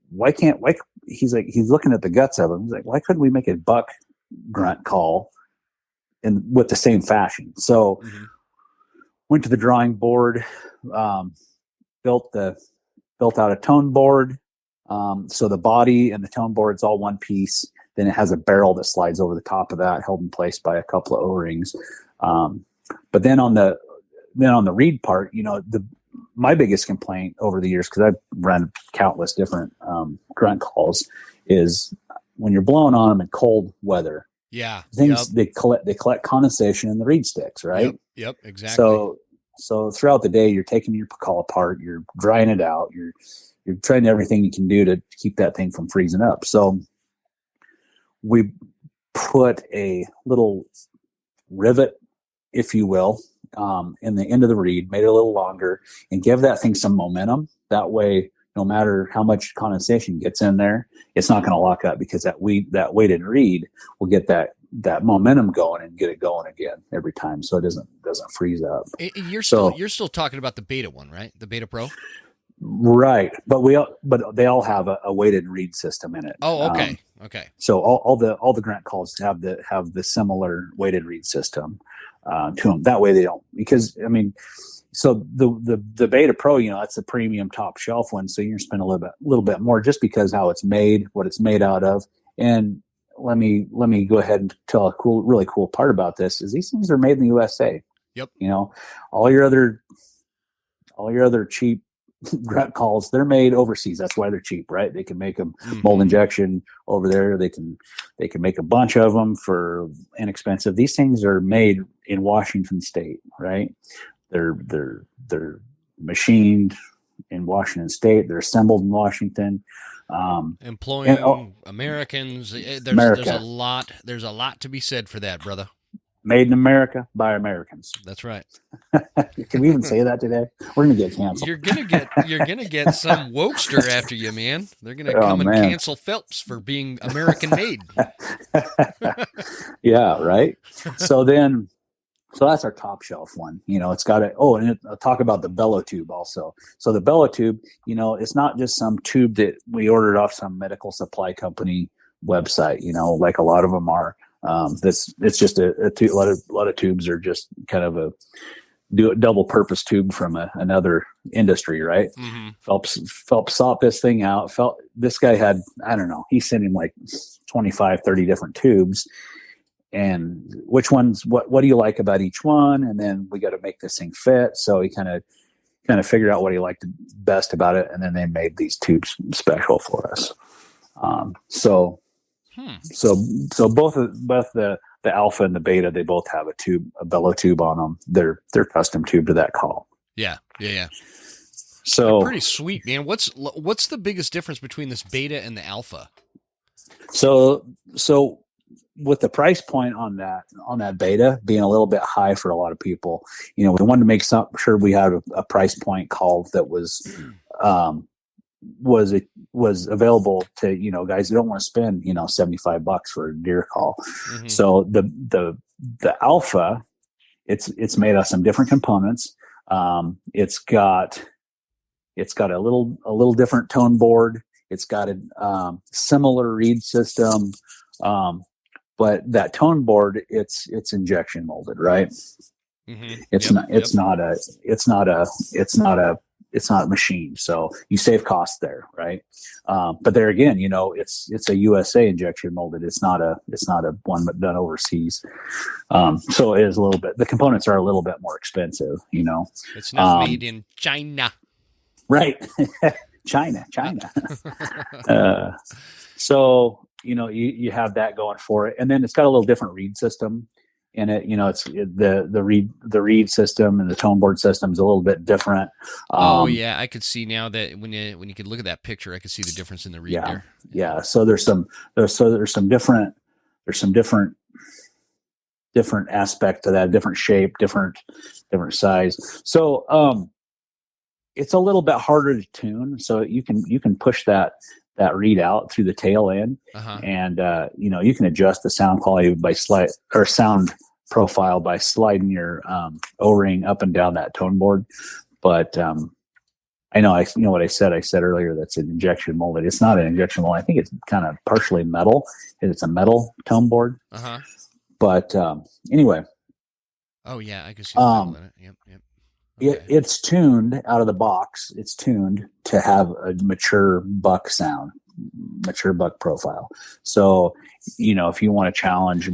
he's looking at the guts of them. He's like, why couldn't we make a buck grunt call with the same fashion? So went to the drawing board, built out a tone board. So the body and the tone board's all one piece. Then it has a barrel that slides over the top of that, held in place by a couple of O-rings. But then on the then on the reed part, my biggest complaint over the years, because I've run countless different grunt calls, is when you're blowing on them in cold weather. Yeah, things they collect condensation in the reed sticks, right? Yep, exactly. So throughout the day, you're taking your call apart, you're drying it out, you're trying everything you can do to keep that thing from freezing up. So we put a little rivet, if you will, in the end of the reed, made it a little longer, and give that thing some momentum. That way, no matter how much condensation gets in there, it's not going to lock up, because that weighted reed will get that momentum going and get it going again every time, so it doesn't freeze up. You're still talking about the Beta one, right? The Beta Pro. Right, but they all have a weighted reed system in it. Oh, okay, okay. So all the grunt calls have the similar weighted reed system to them. That way they don't, because so the Beta Pro, that's a premium top shelf one, so you're gonna spend a little bit more just because how it's made, what it's made out of. And let me go ahead and tell a really cool part about this is these things are made in the USA. Yep. All your other cheap grunt calls, they're made overseas. That's why they're cheap, right? They can make them mold injection over there. They can make a bunch of them for inexpensive. These things are made in Washington State, right? They're machined in Washington State. They're assembled in Washington. Employing Americans. There's a lot to be said for that, brother. Made in America by Americans. That's right. Can we even say that today? We're gonna get canceled. You're gonna get some wokester after you, man. They're gonna come and cancel Phelps for being American made. Yeah, right. So that's our top shelf one. It's got and I'll talk about the bellow tube also. So the bellow tube, it's not just some tube that we ordered off some medical supply company website, like a lot of them are. It's just a lot of tubes are just kind of a double purpose tube from another industry, right? Mm-hmm. Phelps sought this thing out. This guy had, I don't know, he sent him like 25, 30 different tubes. And which ones, what do you like about each one? And then we got to make this thing fit. So he kind of figured out what he liked best about it. And then they made these tubes special for us. So both the Alpha and the Beta, they both have a bellow tube on them. They're custom tube to that call. Yeah. So they're pretty sweet, man. What's the biggest difference between this Beta and the Alpha? So with the price point on that Beta being a little bit high for a lot of people, we wanted to make sure we had a price point call that was available to guys who don't want to spend $75 for a deer call. Mm-hmm. So the Alpha, it's made of some different components. It's got a little different tone board. It's got a similar reed system, but that tone board, it's injection molded, right? Mm-hmm. It's not machined, so you save costs there, right? But there again, it's a USA injection molded. It's not a one done overseas. So it is a little bit. The components are a little bit more expensive. It's not made in China, right? China. So you have that going for it, and then it's got a little different reed system in it. It's the reed system and the tone board system is a little bit different. I could see now that when you could look at that picture, I could see the difference in the reed there. Yeah. So there's some different aspect to that, different shape, different size. So it's a little bit harder to tune. So you can push that reed out through the tail end, and you can adjust the sound quality by sound profile by sliding your O-ring up and down that tone board. But I know what I said. I said earlier that's an injection molded. It's not an injection mold. I think it's kind of partially metal. It's a metal tone board. But anyway. Oh yeah, I can see the metal in it. Yep. Okay. It's tuned out of the box. It's tuned to have a mature buck sound, mature buck profile. So, if you want to challenge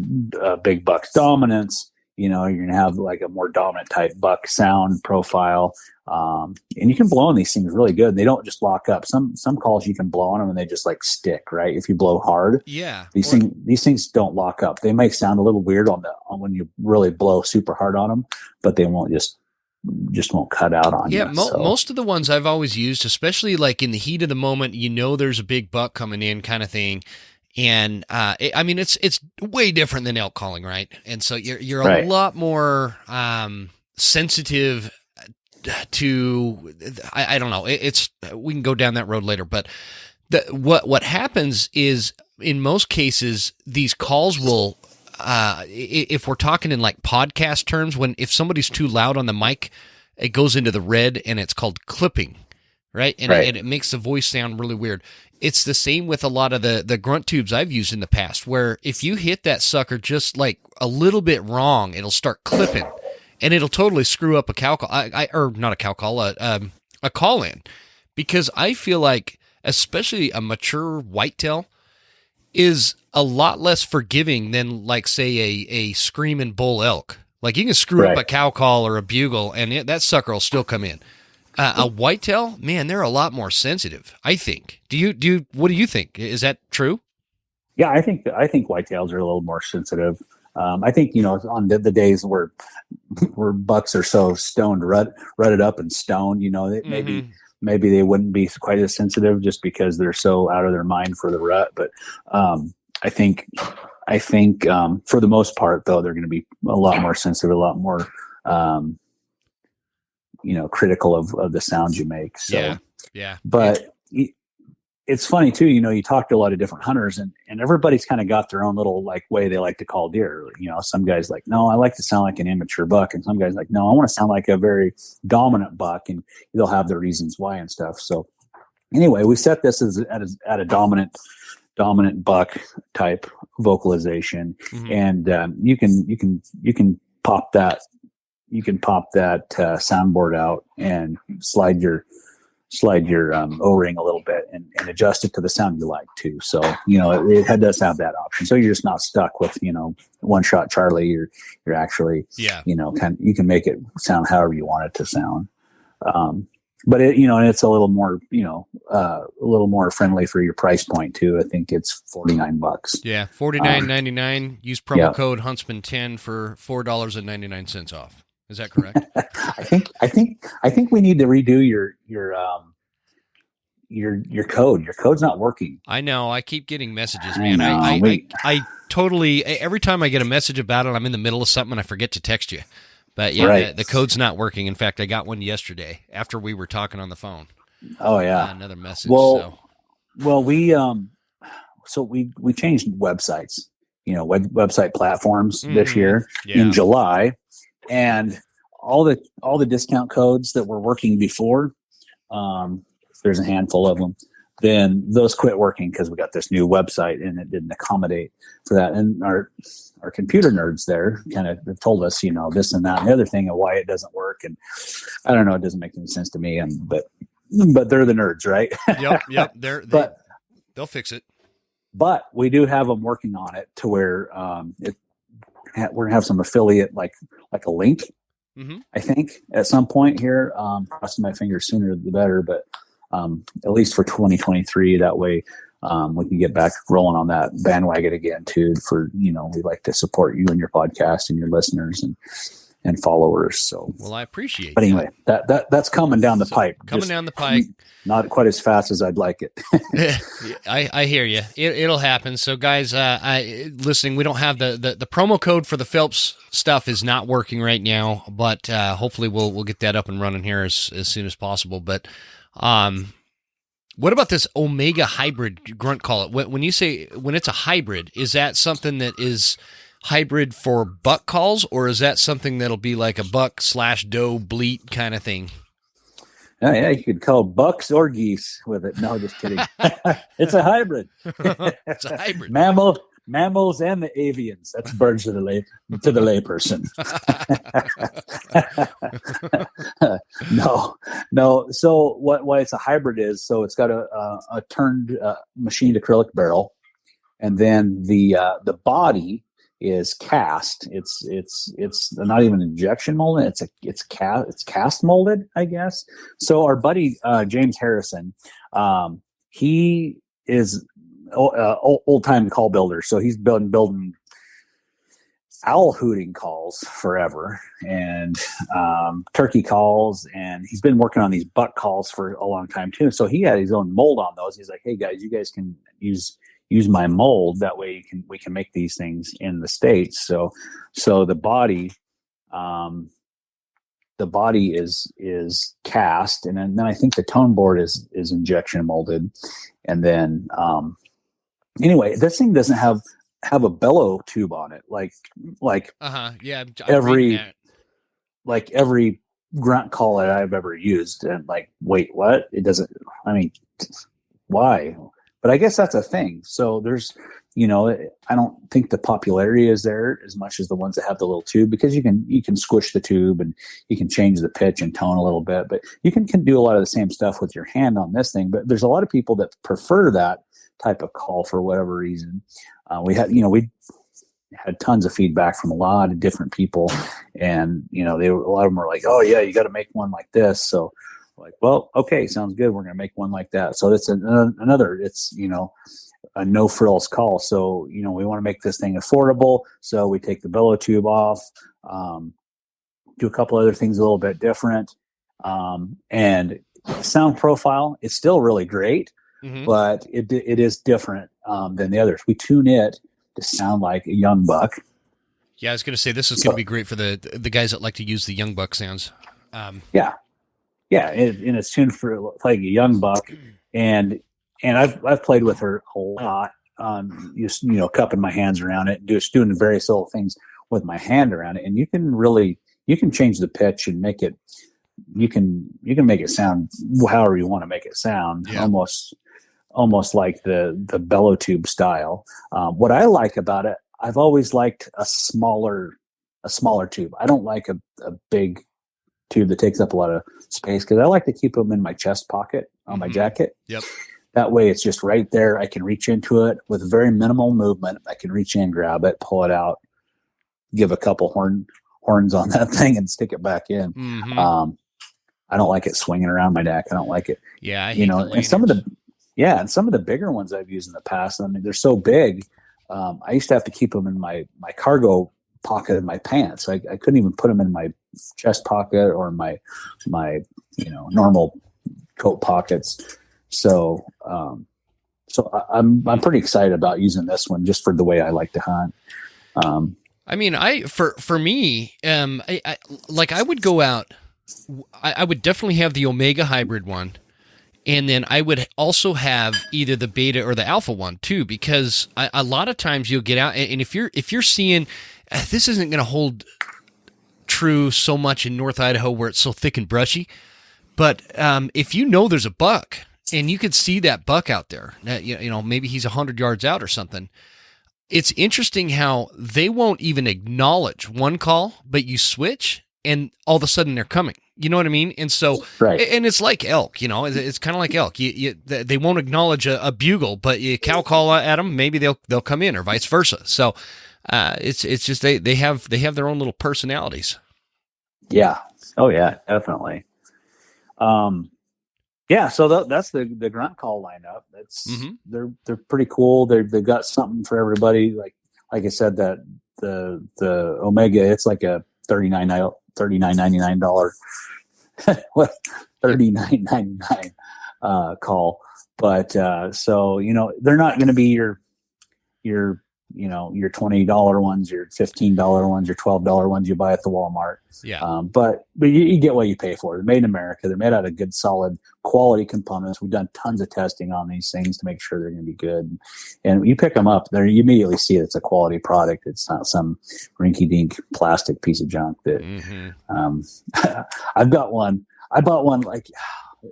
big buck's dominance, you're going to have like a more dominant type buck sound profile. And you can blow on these things really good. They don't just lock up. Some calls you can blow on them and they just like stick, right? If you blow hard, these things don't lock up. They might sound a little weird on when you really blow super hard on them, but they won't just won't cut out on you. Yeah, most of the ones I've always used, especially like in the heat of the moment, there's a big buck coming in kind of thing. And it's way different than elk calling, right? And so you're a lot more sensitive to, I don't know. We can go down that road later, but what happens is in most cases these calls will, if we're talking in like podcast terms, if somebody's too loud on the mic, it goes into the red and it's called clipping, right? And it makes the voice sound really weird. It's the same with a lot of the grunt tubes I've used in the past, where if you hit that sucker just like a little bit wrong, it'll start clipping, and it'll totally screw up a cow call. Or not a cow call, a call in, because I feel like especially a mature whitetail is a lot less forgiving than like say a screaming bull elk. Like you can screw up a cow call or a bugle, and that sucker will still come in. A whitetail, man, they're a lot more sensitive, I think. What do you think? Is that true? Yeah, I think whitetails are a little more sensitive. I think, on the days where bucks are so stoned, rutted up and stoned, maybe they wouldn't be quite as sensitive just because they're so out of their mind for the rut. But I think for the most part, though, they're going to be a lot more sensitive, a lot more critical of the sounds you make. So, yeah. But it's funny too, you talk to a lot of different hunters and everybody's kind of got their own little like way they like to call deer. Some guys like, no, I like to sound like an immature buck. And some guys like, no, I want to sound like a very dominant buck, and they'll have their reasons why and stuff. So anyway, we set this at a dominant buck type vocalization. Mm-hmm. And you can pop that soundboard out and slide your O-ring a little bit and adjust it to the sound you like too. So, it does have that option. So you're just not stuck with, one shot Charlie. You're actually, you can make it sound however you want it to sound. But and it's a little more, a little more friendly for your price point too. I think it's $49. Yeah. $49.99. Use promo code Huntsman10 for $4.99 off. Is that correct? I think we need to redo your code. Your code's not working. I know. I keep getting messages, man. I totally, every time I get a message about it, I'm in the middle of something and I forget to text you. But yeah, the code's not working. In fact, I got one yesterday after we were talking on the phone. Oh yeah. Another message. Well, we changed websites, website platforms this year in July. And all the discount codes that were working before, there's a handful of them. Then those quit working because we got this new website and it didn't accommodate for that. And our computer nerds there kind of told us, this and that and the other thing and why it doesn't work. And I don't know, it doesn't make any sense to me. But they're the nerds, right? Yep. They'll fix it. But we do have them working on it to where we're gonna have some affiliate like a link. Mm-hmm. I think at some point here, crossing my fingers, sooner the better, but at least for 2023, that way we can get back rolling on that bandwagon again too. For we like to support you and your podcast and your listeners and followers. So I appreciate. But anyway, that's coming down the pipe. Down the pike. Not quite as fast as I'd like it. I hear you. It'll happen. So guys, listening, we don't have the promo code for the Phelps stuff is not working right now, but hopefully we'll get that up and running here as soon as possible. But what about this Omega hybrid grunt call? When you say when it's a hybrid, is that something that is hybrid for buck calls, or is that something that'll be like a buck/doe bleat kind of thing? Yeah, you could call bucks or geese with it. No, just kidding. It's a hybrid. It's a hybrid. Mammals and the avians. That's birds to the layperson. No. So why it's a hybrid is, so it's got a turned machined acrylic barrel, and then the body is cast. It's not even injection molded. It's cast molded, I guess. So our buddy James Harrison, he is old time call builder. So he's been building owl hooting calls forever, and turkey calls, and he's been working on these buck calls for a long time too. So he had his own mold on those. He's like, hey guys, you guys can use my mold, that way we can make these things in the States. So the body is cast, and then I think the tone board is injection molded, and then anyway, this thing doesn't have a bellow tube on it like yeah, every grunt call that I've ever used. And like, wait, what? It doesn't, I mean, why? But I guess that's a thing. So there's, I don't think the popularity is there as much as the ones that have the little tube, because you can squish the tube and you can change the pitch and tone a little bit, but you can do a lot of the same stuff with your hand on this thing. But there's a lot of people that prefer that type of call for whatever reason. We had tons of feedback from a lot of different people, and a lot of them were like, oh yeah, you got to make one like this. So like, well, okay, sounds good. We're going to make one like that. So that's another, it's, a no frills call. So, we want to make this thing affordable. So we take the bellow tube off, do a couple other things a little bit different. And sound profile, it's still really great, but it is different than the others. We tune it to sound like a young buck. Yeah, I was going to say, this is going to be great for the guys that like to use the young buck sounds. Yeah, and it's tuned for like a young buck, and I've played with her a lot, just cupping my hands around it, just doing various little things with my hand around it, and you can change the pitch and make it, you can make it sound however you want to make it sound, almost like the bellow tube style. What I like about it, I've always liked a smaller tube. I don't like a big tube that takes up a lot of space, because I like to keep them in my chest pocket on my jacket. Yep. That way it's just right there. I can reach into it with very minimal movement. I can reach in, grab it, pull it out, give a couple horns on that thing, and stick it back in. I don't like it swinging around my neck. I don't like it. Yeah, I hate and some of the bigger ones I've used in the past, I mean, they're so big. I used to have to keep them in my cargo pocket of my pants. I couldn't even put them in my chest pocket or my normal coat pockets. So I'm pretty excited about using this one, just for the way I like to hunt. I mean, for me, I would go out. I would definitely have the Omega hybrid one, and then I would also have either the Beta or the Alpha one too, because a lot of times you'll get out, and if you're seeing, this isn't going to hold true so much in North Idaho where it's so thick and brushy, but if there's a buck and you could see that buck out there, maybe he's 100 yards out or something, it's interesting how they won't even acknowledge one call, but you switch and all of a sudden they're coming. You know what I mean? And so, right. And it's like elk, it's kind of like elk. They won't acknowledge a bugle, but you cow call at them, maybe they'll come in, or vice versa. So it's just they have their own little personalities. Yeah. Oh yeah, definitely. Yeah. So that's the grunt call lineup. That's they're pretty cool. They've got something for everybody. Like I said, that the Omega, it's like a $39.99 $39.99 call, but so they're not going to be your $20 ones, your $15 ones, your $12 ones you buy at the Walmart. Yeah. But you get what you pay for. They're made in America. They're made out of good, solid, quality components. We've done tons of testing on these things to make sure they're going to be good. And you pick them up, there you immediately see it's a quality product. It's not some rinky-dink plastic piece of junk. That I've got one. I bought one it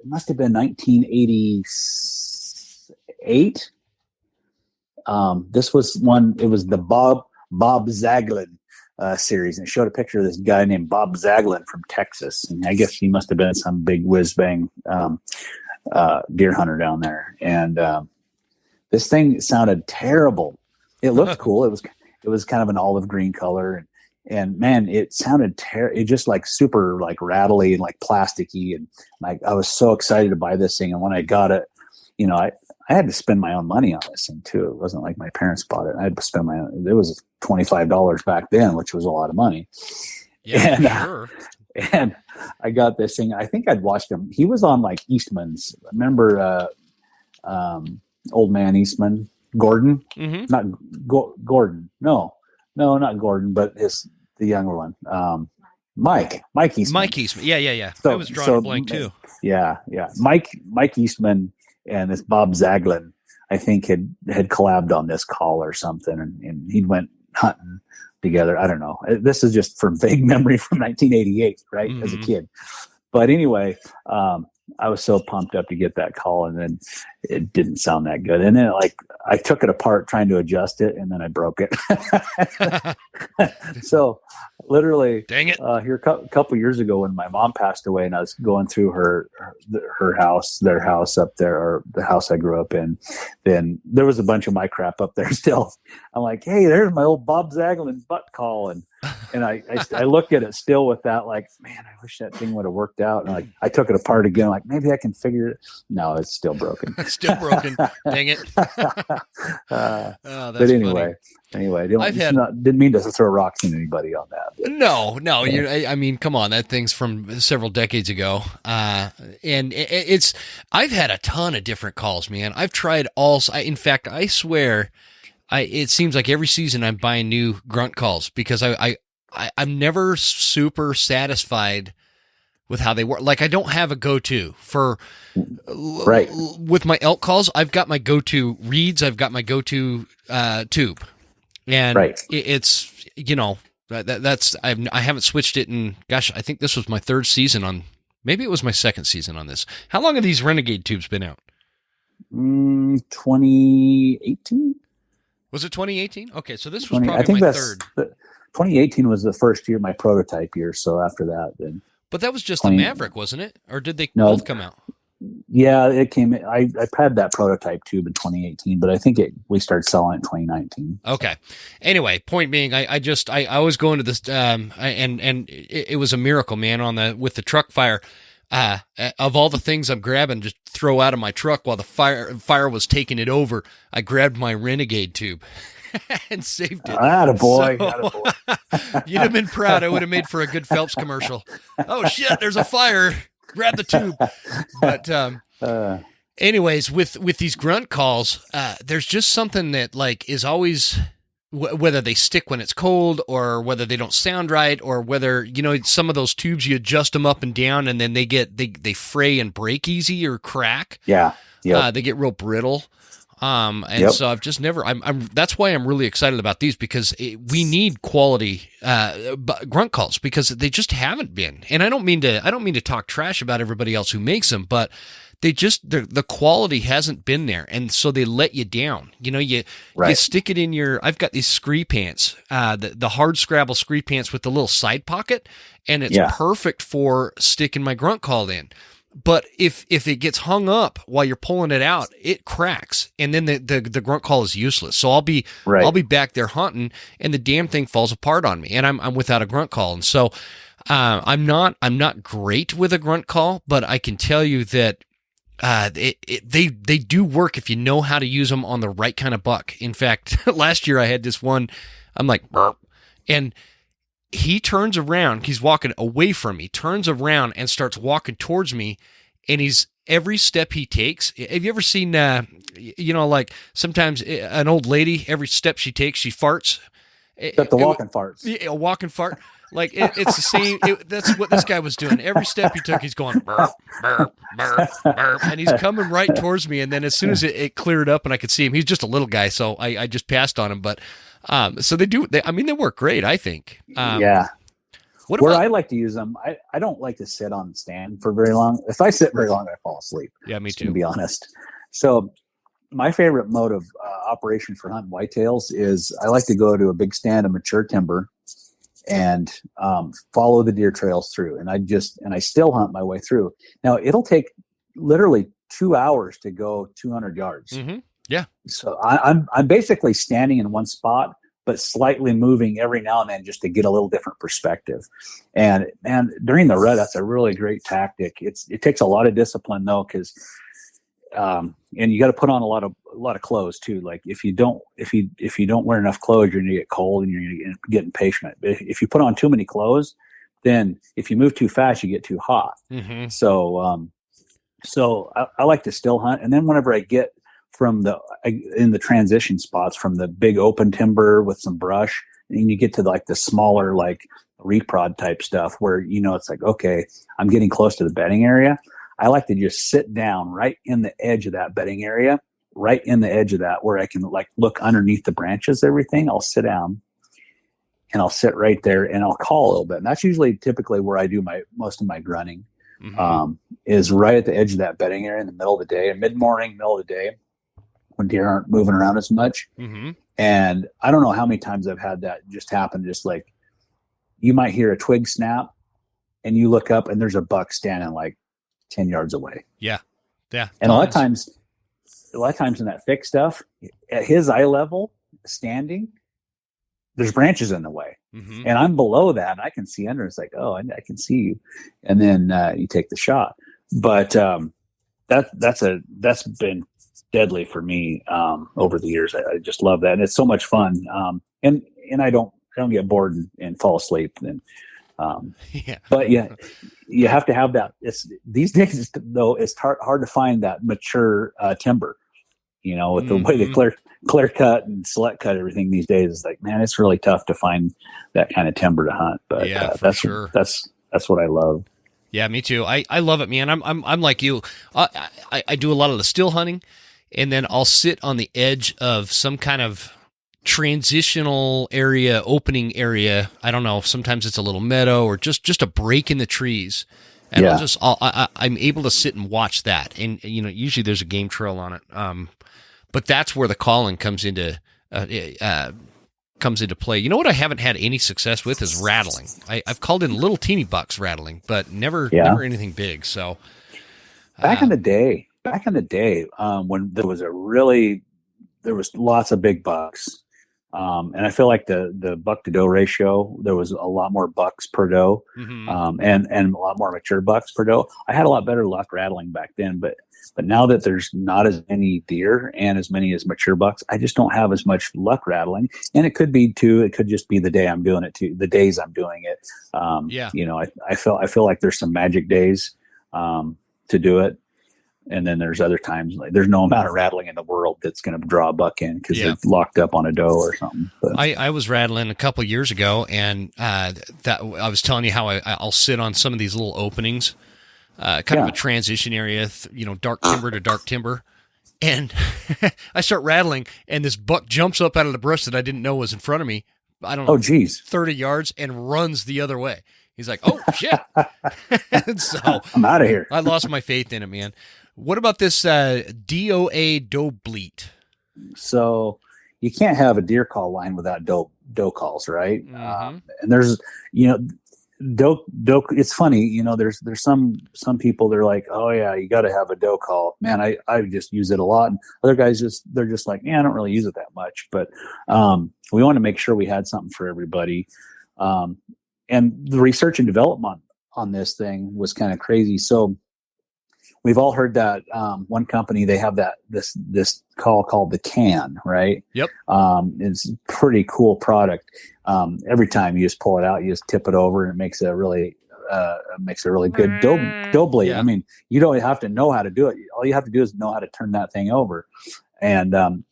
must have been 1988. This was one. It was the Bob Zaglin series, and it showed a picture of this guy named Bob Zaglin from Texas, and I guess he must have been some big whiz bang deer hunter down there. And this thing sounded terrible. It looked cool. It was kind of an olive green color, and man, it sounded it just like super like rattly and like plasticky, and like I was so excited to buy this thing. And when I got it, I had to spend my own money on this thing too. It wasn't like my parents bought it. I had to spend my own. It was $25 back then, which was a lot of money. Yeah, and, sure. And I got this thing. I think I'd watched him. He was on like Eastman's. Remember, old man Eastman, Gordon, not Gordon. No, not Gordon, but the younger one. Mike Eastman. Mike Eastman. Yeah. I was drawing a blank too. Yeah. Mike Eastman and this Bob Zaglin, I think had collabed on this call or something, and he went hunting together. I don't know. This is just from vague memory from 1988, right? As a kid. But anyway, I was so pumped up to get that call, and then it didn't sound that good. And then I took it apart trying to adjust it, and then I broke it. So literally, dang it! Here a couple years ago when my mom passed away, and I was going through her house, their house up there, or the house I grew up in, then there was a bunch of my crap up there still. I'm like, hey, there's my old Bob Zaglin butt call, and I look at it still with that, like, man, I wish that thing would have worked out. And I took it apart again, like maybe I can figure it. No, it's still broken. Still broken. Dang it. That's but anyway, didn't mean to throw rocks at anybody on that. But. No. I mean, come on, that thing's from several decades ago. And I've had a ton of different calls, man. I've tried in fact, I swear, it seems like every season I'm buying new grunt calls because I'm never super satisfied with how they work. Like I don't have a go-to for right with my elk calls. I've got my go-to reeds. I've got my go-to tube, and it's that's I haven't switched it in. Gosh, I think this was my third season on. Maybe it was my second season on this. How long have these Renegade tubes been out? 2018. Was it 2018? Okay, so this was probably my third. 2018 was the first year, my prototype year. So after that, then. But that was just the Maverick, wasn't it? Or did they both come out? Yeah, it came. I had that prototype tube in 2018, but I think we started selling it in 2019. Okay. Anyway, point being, I was going to this, and it was a miracle, man. With the truck fire. Of all the things I'm grabbing, just throw out of my truck while the fire was taking it over, I grabbed my Renegade tube and saved it. Attaboy. You'd have been proud. I would have made for a good Phelps commercial. Oh shit, there's a fire. Grab the tube. But anyways, with these grunt calls, there's just something that is always, whether they stick when it's cold or whether they don't sound right or whether, some of those tubes, you adjust them up and down and then they fray and break easy or crack. Yeah. They get real brittle. So I've just never, that's why I'm really excited about these because we need quality, grunt calls because they just haven't been. And I don't mean to talk trash about everybody else who makes them, but the quality hasn't been there. And so they let you down. You stick it in I've got these scree pants, the hard scrabble scree pants with the little side pocket, and it's perfect for sticking my grunt call in. But if it gets hung up while you're pulling it out, it cracks, and then the grunt call is useless. So I'll be back there hunting, and the damn thing falls apart on me, and I'm without a grunt call. And so I'm not great with a grunt call, but I can tell you that they do work if you know how to use them on the right kind of buck. In fact, last year I had this one. I'm like, burp, and he turns around, he's walking away from me, turns around and starts walking towards me. And every step he takes, have you ever seen, sometimes an old lady, every step she takes, she farts. Except the walking farts. Yeah, a walking fart. It's the same. That's what this guy was doing. Every step he took, he's going, burp, burp, burp, burp. And he's coming right towards me. And then as soon as it cleared up and I could see him, he's just a little guy. So I just passed on him. But so they work great, I think. Yeah. Where I like to use them, I don't like to sit on the stand for very long. If I sit very long, I fall asleep. Yeah, me too. To be honest. So my favorite mode of operation for hunting whitetails is I like to go to a big stand of mature timber and follow the deer trails through. And I still hunt my way through. Now it'll take literally 2 hours to go 200 yards. Mm-hmm. Yeah. So I'm basically standing in one spot but slightly moving every now and then just to get a little different perspective. And during the rut, that's a really great tactic. It takes a lot of discipline though, because and you got to put on a lot of clothes too. Like if you don't wear enough clothes, you're gonna get cold and you're gonna get impatient. But if you put on too many clothes, then if you move too fast, you get too hot. Mm-hmm. So I like to still hunt, and then whenever I get in the transition spots from the big open timber with some brush, and you get to like the smaller like reprod type stuff where it's like, okay, I'm getting close to the bedding area. I like to just sit down right in the edge of that bedding area, right in the edge of that where I can like look underneath the branches, everything. I'll sit down and I'll sit right there and I'll call a little bit. And that's typically where I do most of my grunting, is right at the edge of that bedding area in the middle of the day, mid-morning, middle of the day, when deer aren't moving around as much. Mm-hmm. And I don't know how many times I've had that just happen. Just like you might hear a twig snap and you look up and there's a buck standing like 10 yards away. Yeah. Yeah. And a lot of times in that thick stuff, at his eye level, standing, there's branches in the way. Mm-hmm. And I'm below that and I can see under. It's like, oh, I can see you. And then you take the shot. But that's been deadly for me over the years. I just love that. And it's so much fun. And I don't get bored and fall asleep. And yeah. But yeah, you have to have that. These days though, it's hard to find that mature timber. With the way they clear cut and select cut everything these days, it's like, man, it's really tough to find that kind of timber to hunt. But for sure. That's what I love. Yeah, me too. I love it, man. I'm like you. I do a lot of the still hunting, and then I'll sit on the edge of some kind of transitional area, opening area. I don't know. Sometimes it's a little meadow or just a break in the trees. And I'm able to sit and watch that. And, usually there's a game trail on it. But that's where the calling comes into play. You know what I haven't had any success with is rattling. I've called in little teeny bucks rattling, but never anything big. So back in the day, when there was lots of big bucks. And I feel like the buck to doe ratio, there was a lot more bucks per doe, and a lot more mature bucks per doe. I had a lot better luck rattling back then, but now that there's not as many deer and as many as mature bucks, I just don't have as much luck rattling. And it could be too. It could just be the day I'm doing it too. The days I'm doing it. I feel like there's some magic days to do it. And then there's other times like there's no amount of rattling in the world that's going to draw a buck in because they're locked up on a doe or something. But I was rattling a couple of years ago, and that I was telling you how I'll sit on some of these little openings, kind of a transition area, dark timber to dark timber, and I start rattling, and this buck jumps up out of the brush that I didn't know was in front of me. I don't know, 30 yards, and runs the other way. He's like, "Oh shit!" So I'm out of here. I lost my faith in it, man. What about this DOA doe bleat? So you can't have a deer call line without doe calls, right? Mm-hmm. And there's, doe. It's funny, there's some people they're like, oh yeah, you got to have a doe call. Man, I just use it a lot. And other guys they're just like, yeah, I don't really use it that much. But we want to make sure we had something for everybody. And the research and development on this thing was kind of crazy. So we've all heard that one company, they have this call called the Can, right? Yep. It's a pretty cool product. Every time you just pull it out, you just tip it over, and it makes a really good doe bleat. Yeah. I mean, you don't have to know how to do it. All you have to do is know how to turn that thing over. And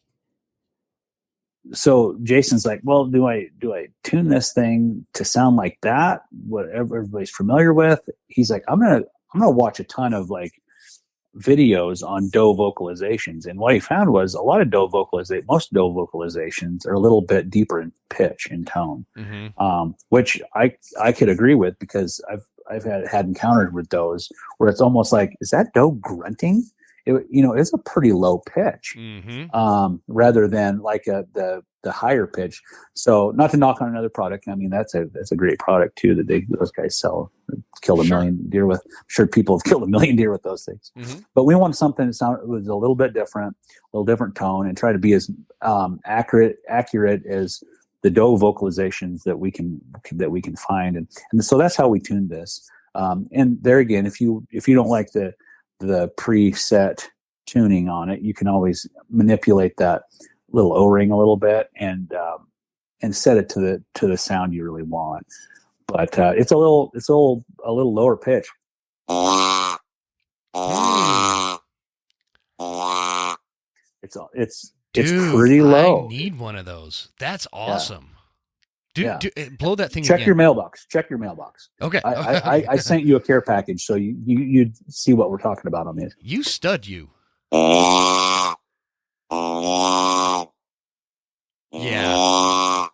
so Jason's like, well, do I tune this thing to sound like that? What everybody's familiar with? He's like, I'm gonna watch a ton of like videos on doe vocalizations, and what he found was a lot of most doe vocalizations are a little bit deeper in pitch and tone, which I could agree with, because I've had encounters with does where it's almost like, is that doe grunting? It's a pretty low pitch, rather than like the higher pitch. So not to knock on another product. I mean, that's a great product too that those guys sell. Killed a million deer with. I'm sure people have killed a million deer with those things. But we want something that was a little bit different, a little different tone, and try to be as accurate as doe vocalizations that we can find, and so that's how we tuned this. And there again, if you don't like the preset tuning on it, you can always manipulate that little O-ring a little bit and set it to the sound you really want. But it's a little lower pitch. It's pretty low. I need one of those. That's awesome. Yeah. Blow that thing. Check your mailbox. Okay. I sent you a care package, so you'd see what we're talking about on this. You stud, you. Yeah.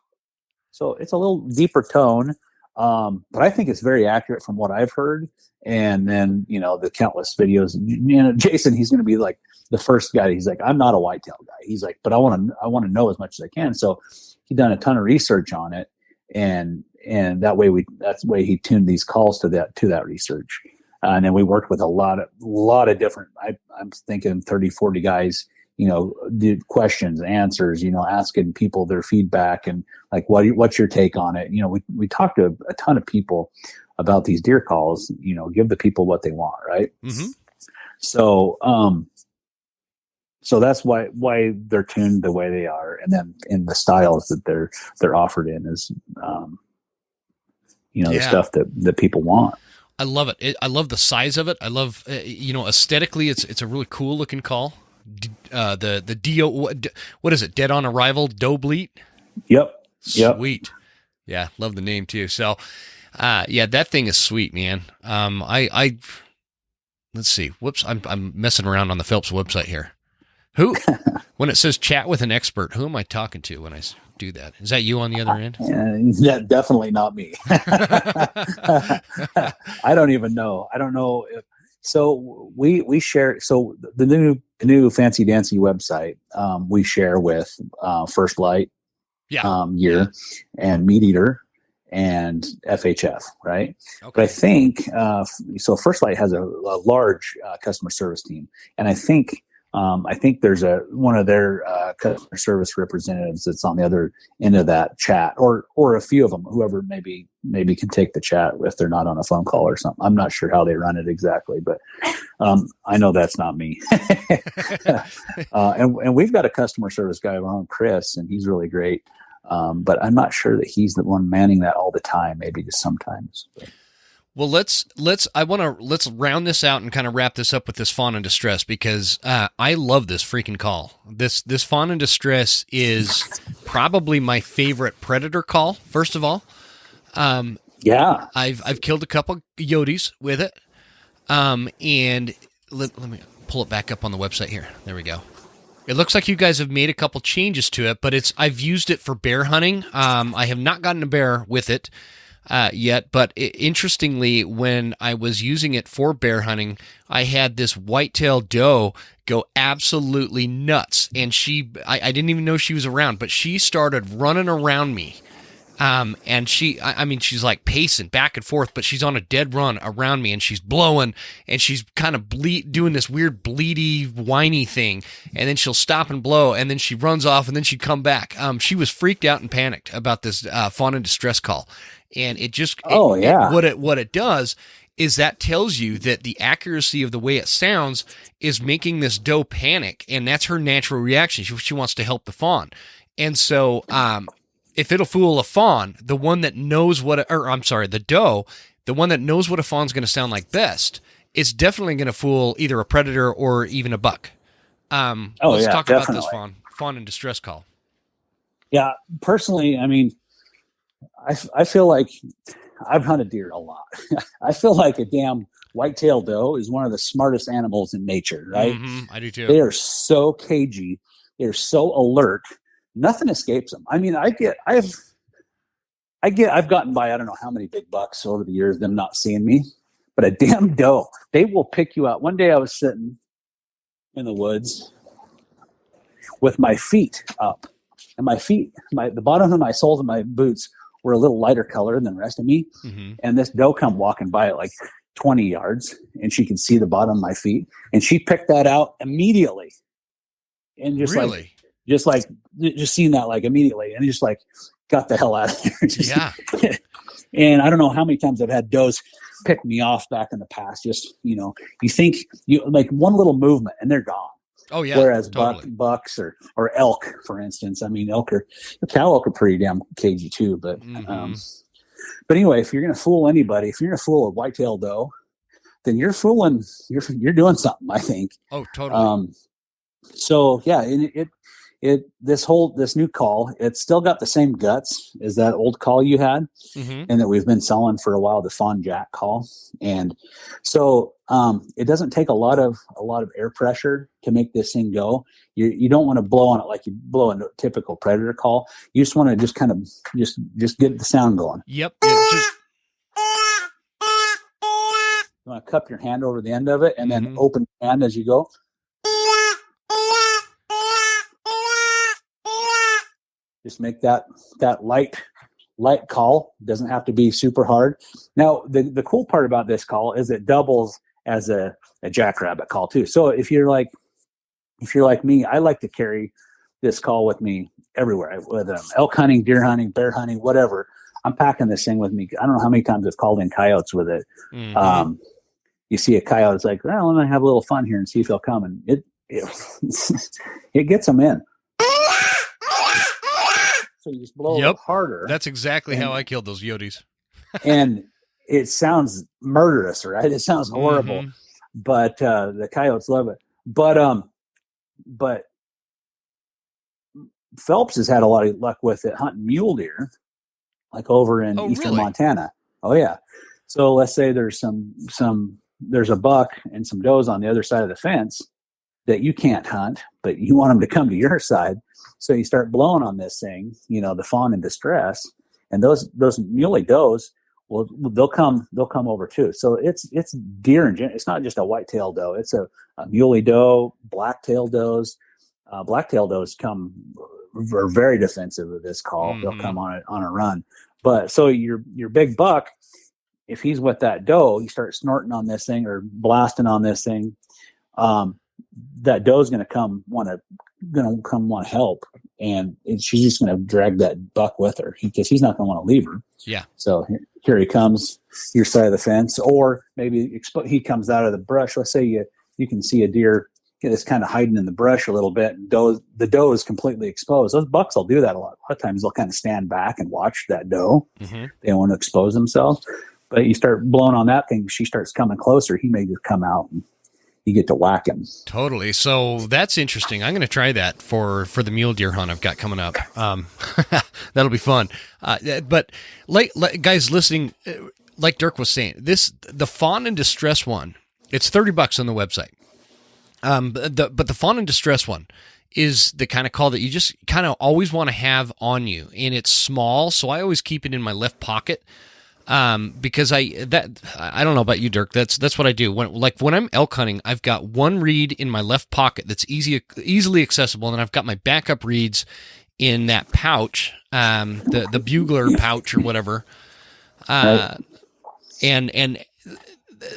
So it's a little deeper tone, but I think it's very accurate from what I've heard. And then, the countless videos, Jason, he's going to be like the first guy. He's like, I'm not a whitetail guy. He's like, but I want to know as much as I can. So he done a ton of research on it. And that's the way he tuned these calls to that research. And then we worked with a lot of different, I'm thinking 30, 40 guys, did questions, answers, asking people their feedback and like, what's your take on it? We talked to a ton of people about these deer calls, give the people what they want. Right. Mm-hmm. So that's why they're tuned the way they are. And then in the styles that they're offered in is, the stuff that people want. I love it. I love the size of it. I love, aesthetically, it's a really cool looking call. The DO, what is it? Dead on Arrival, Doe Bleat. Yep. Sweet. Yeah. Love the name too. So, that thing is sweet, man. Let's see. Whoops. I'm messing around on the Phelps website here. When it says chat with an expert, who am I talking to when I do that? Is that you on the other end? Definitely not me. I don't even know. I don't know. So we share. So the new Fancy Dancy website, we share with First Light, Gear, and Meat Eater, and FHF, right? Okay. But I think so. First Light has a large customer service team, and I think there's one of their customer service representatives that's on the other end of that chat, or a few of them, whoever maybe can take the chat if they're not on a phone call or something. I'm not sure how they run it exactly, but I know that's not me. And we've got a customer service guy of our own, Chris, and he's really great. But I'm not sure that he's the one manning that all the time. Maybe just sometimes. Well, let's round this out and kind of wrap this up with this fawn in distress, because I love this freaking call. This fawn in distress is probably my favorite predator call. First of all, I've killed a couple coyotes with it, and let me pull it back up on the website here. There we go. It looks like you guys have made a couple changes to it, but I've used it for bear hunting. I have not gotten a bear with it yet, but interestingly, when I was using it for bear hunting, I had this whitetail doe go absolutely nuts, and I didn't even know she was around, but she started running around me. And she's like pacing back and forth, but she's on a dead run around me, and she's blowing, and she's kind of doing this weird bleedy, whiny thing. And then she'll stop and blow, and then she runs off, and then she'd come back. She was freaked out and panicked about this, fawn in distress call. And it just, what it does is that tells you that the accuracy of the way it sounds is making this doe panic, and that's her natural reaction. She wants to help the fawn. And so, if it'll fool a fawn, the one that knows the doe, the one that knows what a fawn's going to sound like best, is definitely going to fool either a predator or even a buck. Let's talk about this fawn in distress call. Yeah, personally, I mean, I feel like I've hunted deer a lot. I feel like a damn whitetail doe is one of the smartest animals in nature, right? Mm-hmm, I do too. They are so cagey. They're so alert. Nothing escapes them. I mean, I've gotten by, I don't know how many big bucks over the years, them not seeing me, but a damn doe, they will pick you out. One day I was sitting in the woods with my feet up, and the bottom of my soles of my boots were a little lighter color than the rest of me. Mm-hmm. And this doe come walking by at like 20 yards, and she can see the bottom of my feet, and she picked that out immediately. And just really? Just seeing that like immediately, and just like got the hell out of there. Yeah. And I don't know how many times I've had does pick me off back in the past. Just, you think you like one little movement and they're gone. Oh yeah. Whereas totally. bucks or elk, for instance, I mean, cow elk are pretty damn cagey too. But anyway, if you're going to fool anybody, if you're going to fool a whitetail doe, then you're doing something, I think. Oh, totally. So yeah, this new call, it's still got the same guts as that old call you had, and that we've been selling for a while, the Fawn Jack call. And so it doesn't take a lot of air pressure to make this thing go. You don't want to blow on it like you blow a typical predator call. You just want to just kind of just get the sound going. Yep. You want to cup your hand over the end of it and then open your hand as you go. Just make that light call. It doesn't have to be super hard. Now, the cool part about this call is it doubles as a jackrabbit call too. So if you're like me, I like to carry this call with me everywhere. Whether I'm elk hunting, deer hunting, bear hunting, whatever, I'm packing this thing with me. I don't know how many times I've called in coyotes with it. You see a coyote, it's like, well, I'm gonna have a little fun here and see if they'll come, and it gets them in. So you just blow it harder. That's exactly how I killed those yotes. And it sounds murderous, right? It sounds horrible, but the coyotes love it. But Phelps has had a lot of luck with it hunting mule deer, like over in eastern Montana. Oh yeah. So let's say there's there's a buck and some does on the other side of the fence that you can't hunt, but you want them to come to your side. So you start blowing on this thing, the fawn in distress, and those muley does, well, they'll come over too. So it's deer and it's not just a whitetail doe. It's a muley doe, blacktail does. Blacktail does are very defensive of this call. They'll come on a run. But so your big buck, if he's with that doe, you start snorting on this thing or blasting on this thing. That doe's going to come want to help, and she's just going to drag that buck with her because he's not going to want to leave her. Yeah. So here he comes, your side of the fence, or maybe he comes out of the brush. Let's say you can see a deer that's kind of hiding in the brush a little bit, and the doe is completely exposed. Those bucks will do that a lot. A lot of times they'll kind of stand back and watch that doe. They don't want to expose themselves. But you start blowing on that thing, she starts coming closer. He may just come out and you get to whack him. Totally. So that's interesting. I'm going to try that for the mule deer hunt I've got coming up. That'll be fun. But like guys listening, like Dirk was saying, the fawn in distress one, it's $30 on the website. But the fawn in distress one is the kind of call that you just kind of always want to have on you, and it's small, so I always keep it in my left pocket. Because I don't know about you, Dirk. That's what I do. When I'm elk hunting, I've got one reed in my left pocket that's easily accessible, and then I've got my backup reeds in that pouch, the bugler pouch or whatever. And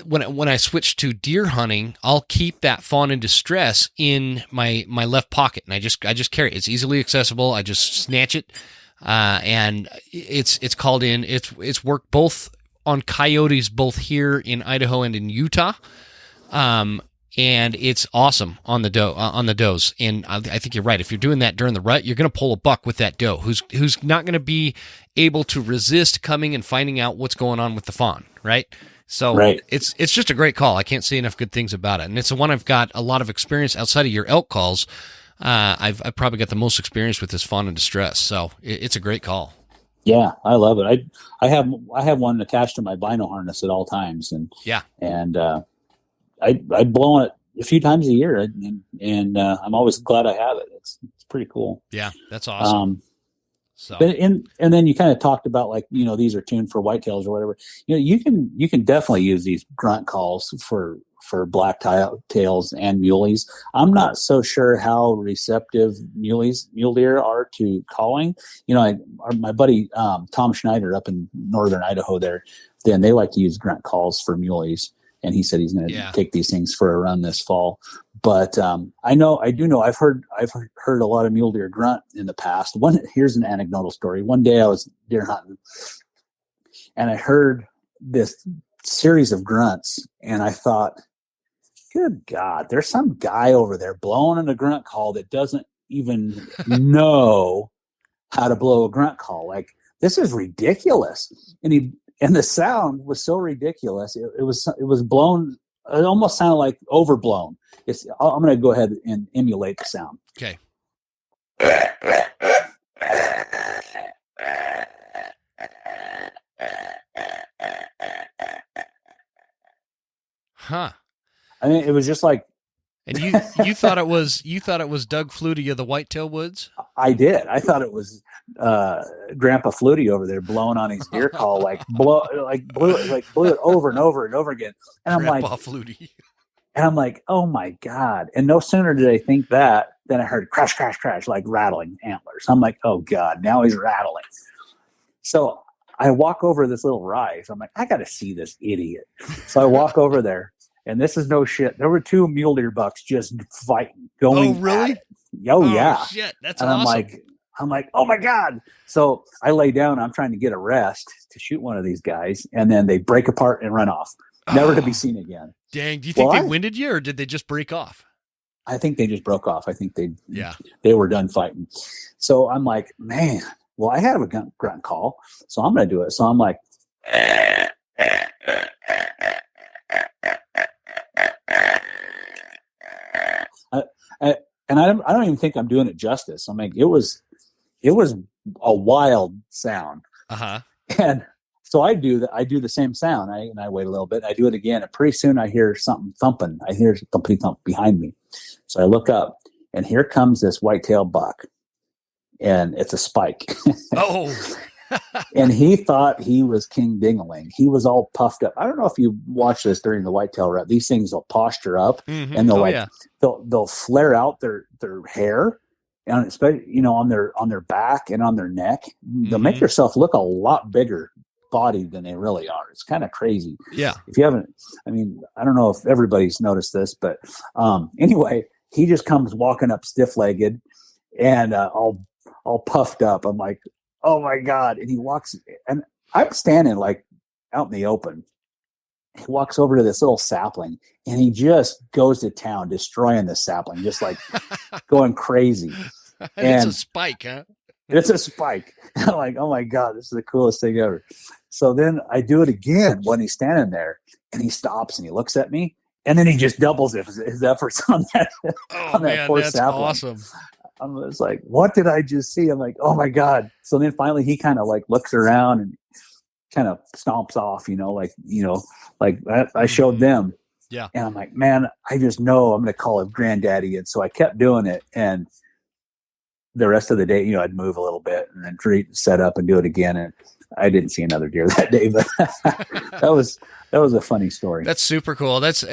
when I switch to deer hunting, I'll keep that fawn in distress in my left pocket, and I just carry it. It's easily accessible. I just snatch it. And it's called in. It's worked both on coyotes, both here in Idaho and in Utah. And it's awesome on the does. And I think you're right. If you're doing that during the rut, you're going to pull a buck with that doe who's not going to be able to resist coming and finding out what's going on with the fawn. Right. So it's just a great call. I can't say enough good things about it. And it's the one I've got a lot of experience outside of your elk calls. I've probably got the most experience with this fawn in distress, so it's a great call. Yeah, I love it. I have one attached to my bino harness at all times, and I blow on it a few times a year, and I'm always glad I have it. It's pretty cool. Yeah, that's awesome. And then you kind of talked about these are tuned for whitetails or whatever. You can definitely use these grunt calls for black tails and muleys. I'm not so sure how receptive mule deer are to calling. My buddy Tom Schneider up in northern Idaho they like to use grunt calls for muleys, and he said he's going to take these things for a run this fall. But I do know I've heard a lot of mule deer grunt in the past. Here's an anecdotal story. One day I was deer hunting, and I heard this series of grunts, and I thought, good God, there's some guy over there blowing in a grunt call that doesn't even know how to blow a grunt call. Like, this is ridiculous. And the sound was so ridiculous. It was blown. It almost sounded like overblown. I'm going to go ahead and emulate the sound. Okay. Huh. I mean, it was just like. And you thought it was Doug Flutie of the Whitetail Woods? I did. I thought it was Grandpa Flutie over there blowing on his deer call, blew it over and over and over again. And Grandpa Flutie. And I'm like, oh my God. And no sooner did I think that than I heard crash, crash, crash, like rattling antlers. I'm like, oh God, now he's rattling. So I walk over this little rise. I'm like, I got to see this idiot. So I walk over there, and this is no shit. There were two mule deer bucks just fighting, going. Oh, really? Oh, yeah. Shit. That's and awesome. I'm like, oh my God. So I lay down. I'm trying to get a rest to shoot one of these guys. And then they break apart and run off, never to be seen again. Dang. Do you think they winded you, or did they just break off? I think they just broke off. I think they were done fighting. So I'm like, man, well, I have a grunt call, so I'm going to do it. So I'm like, and I don't even think I'm doing it justice. I mean, it was a wild sound. Uh-huh. And so I do the same sound. I wait a little bit. I do it again, and pretty soon I hear something thumping. I hear thumpity thump behind me. So I look up, and here comes this whitetail buck, and it's a spike. Oh. And he thought he was King Dingaling. He was all puffed up. I don't know if you watch this during the whitetail rut. These things will posture up, and they'll flare out their hair, and especially on their back and on their neck. They'll make themselves look a lot bigger bodied than they really are. It's kind of crazy. Yeah. If you haven't, I mean, I don't know if everybody's noticed this, but anyway, he just comes walking up stiff-legged and all puffed up. I'm like, oh my God. And he walks, and I'm standing like out in the open. He walks over to this little sapling, and he just goes to town, destroying the sapling, just like going crazy. And it's a spike, huh? It's a spike. I'm like, oh my God, this is the coolest thing ever. So then I do it again when he's standing there, and he stops and he looks at me, and then he just doubles his efforts on that. Oh man, poor that's sapling. awesome. I was like, what did I just see? I'm like, oh my God. So then finally he kind of like looks around and kind of stomps off, like I showed them. Yeah. And I'm like, man, I just know I'm going to call him granddaddy. And so I kept doing it. And the rest of the day, I'd move a little bit and then set up and do it again. And I didn't see another deer that day, but that was a funny story. That's super cool. That's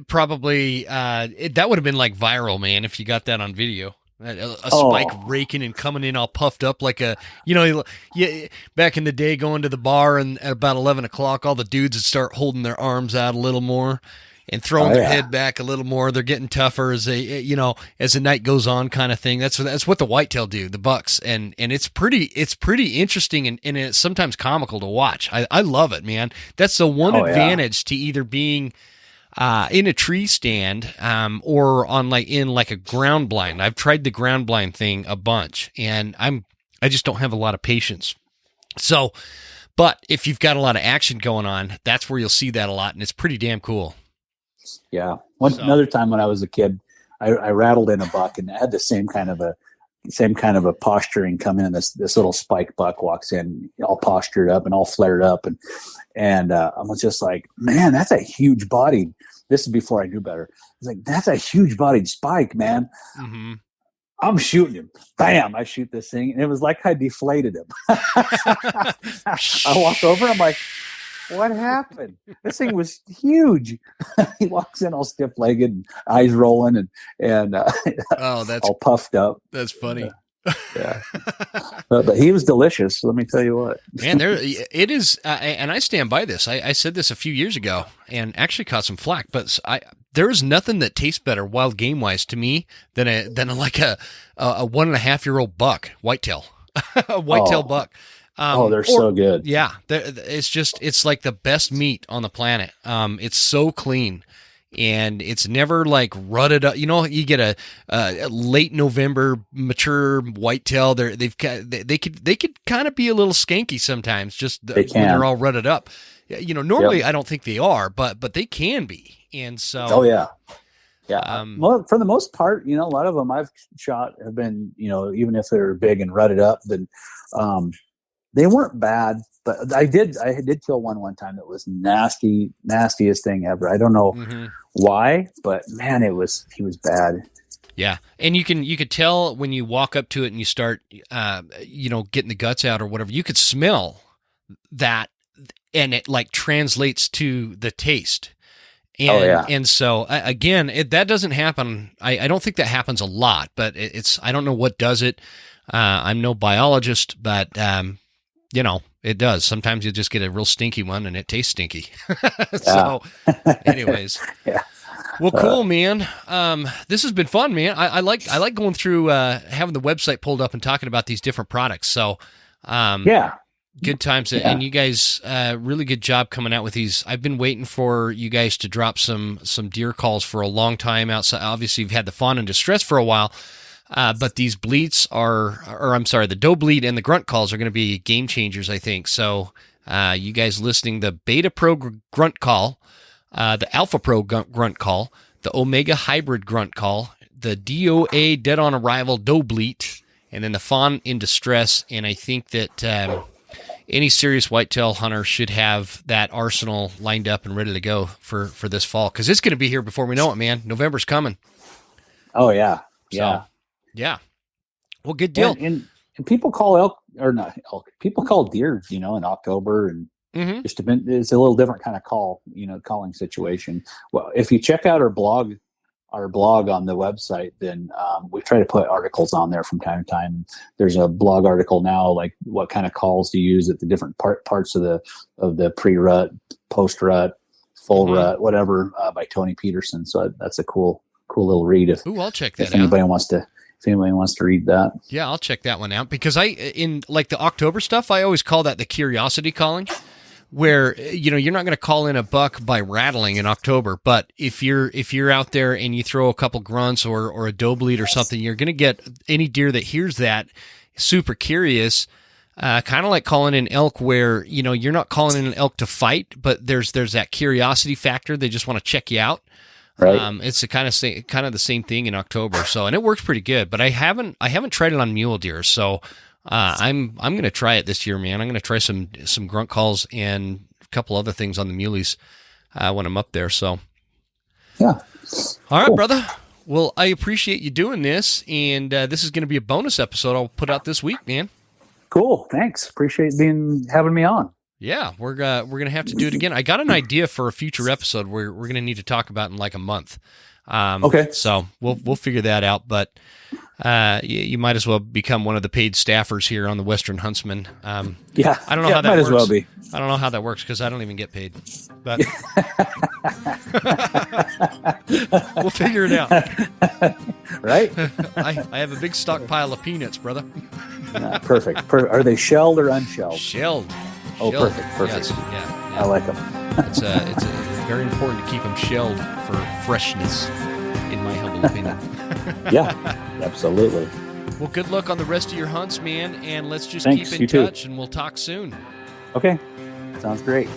probably, that would have been like viral, man, if you got that on video. A spike raking and coming in all puffed up like back in the day going to the bar, and at about 11 o'clock, all the dudes would start holding their arms out a little more and throwing their head back a little more. They're getting tougher as as the night goes on, kind of thing. That's what the whitetail do, the bucks. And it's pretty interesting and it's sometimes comical to watch. I love it, man. That's the one advantage to either being in a tree stand, or on in a ground blind. I've tried the ground blind thing a bunch, and I just don't have a lot of patience. So, but if you've got a lot of action going on, that's where you'll see that a lot, and it's pretty damn cool. Yeah. Another time when I was a kid, I rattled in a buck, and I had the same kind of a posturing come in. This little spike buck walks in, all postured up and all flared up, and I was just like, man, that's a huge bodied. This is before I knew better. It's like, that's a huge bodied spike, man. Mm-hmm. I'm shooting him. Bam! I shoot this thing, and it was like I deflated him. I walk over. I'm like, what happened? This thing was huge. He walks in all stiff-legged, eyes rolling, and that's all puffed up. That's funny. Yeah, but he was delicious. Let me tell you what, man. It is, and I stand by this. I said this a few years ago, and actually caught some flack. But There's nothing that tastes better wild game wise to me than a 1.5-year-old buck, whitetail, a whitetail buck. They're so good. Yeah, it's like the best meat on the planet. It's so clean, and it's never like rutted up. You know, you get a late November mature whitetail. They could kind of be a little skanky sometimes, just when they're all rutted up. You know, normally I don't think they are, but they can be. And so, yeah. Well, for the most part, you know, a lot of them I've shot have been, you know, even if they're big and rutted up, then they weren't bad. But I did kill one time that was nastiest thing ever. I don't know why, but man, he was bad. Yeah, and you could tell when you walk up to it and you start, you know, getting the guts out or whatever. You could smell that, and it like translates to the taste. And so again, that doesn't happen. I don't think that happens a lot, but I don't know what does it. I'm no biologist, but you know, it does. Sometimes you just get a real stinky one and it tastes stinky. So anyways, well, cool, man. This has been fun, man. I like going through, having the website pulled up and talking about these different products. So, good times. And you guys, really good job coming out with these. I've been waiting for you guys to drop some deer calls for a long time outside. Obviously, you've had the Fawn and Distress for a while, but these bleats the doe bleat and the grunt calls are going to be game changers, I think. So, you guys listening, the Beta Pro grunt call, the Alpha Pro grunt call, the Omega Hybrid grunt call, the DOA Dead on Arrival doe bleat, and then the Fawn in Distress. And I think that, any serious whitetail hunter should have that arsenal lined up and ready to go for this fall, because it's going to be here before we know it, man. November's coming. Oh yeah, yeah. Well, good deal. And people call people call deer, you know, in October, and it's a little different kind of calling situation. Well, if you check out our blog on the website, then we try to put articles on there from time to time. There's a blog article now, like what kind of calls to use at the different parts of the pre-rut, post-rut, full rut, whatever, by Tony Peterson. So that's a cool little read. I'll check that out. If anybody wants to read that. Yeah, I'll check that one out, because in like the October stuff, I always call that the curiosity calling, where, you know, you're not going to call in a buck by rattling in October, but if you're out there and you throw a couple grunts or a doe bleat or something, you're going to get any deer that hears that super curious, kind of like calling in elk, where, you know, you're not calling in an elk to fight, but there's that curiosity factor. They just want to check you out. Right. It's kind of the same thing in October. So, and it works pretty good, but I haven't tried it on mule deer. So, I'm going to try it this year, man. I'm going to try some grunt calls and a couple other things on the muleys when I'm up there. So, yeah. All right, brother. Well, I appreciate you doing this, and this is going to be a bonus episode I'll put out this week, man. Cool. Thanks. Appreciate having me on. Yeah, we're gonna have to do it again. I got an idea for a future episode we're gonna need to talk about in like a month. Okay. So we'll figure that out. But you might as well become one of the paid staffers here on the Western Huntsman. Yeah, I don't know how that might works. As well be. I don't know how that works because I don't even get paid. But we'll figure it out. Right? I have a big stockpile of peanuts, brother. Yeah, perfect. Are they shelled or unshelled? Shelled. Oh, shelled. perfect. Yes. Yeah. I like them. It's very important to keep them shelled for freshness, in my humble opinion. Yeah, absolutely. Well, good luck on the rest of your hunts, man, and let's just Thanks, keep in touch, and we'll talk soon. Okay, sounds great.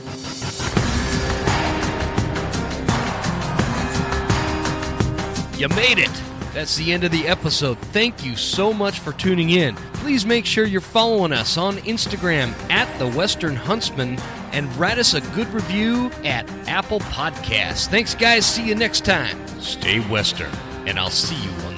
You made it! That's the end of the episode. Thank you so much for tuning in. Please make sure you're following us on Instagram @TheWesternHuntsman and write us a good review at Apple Podcasts. Thanks, guys. See you next time. Stay Western, and I'll see you on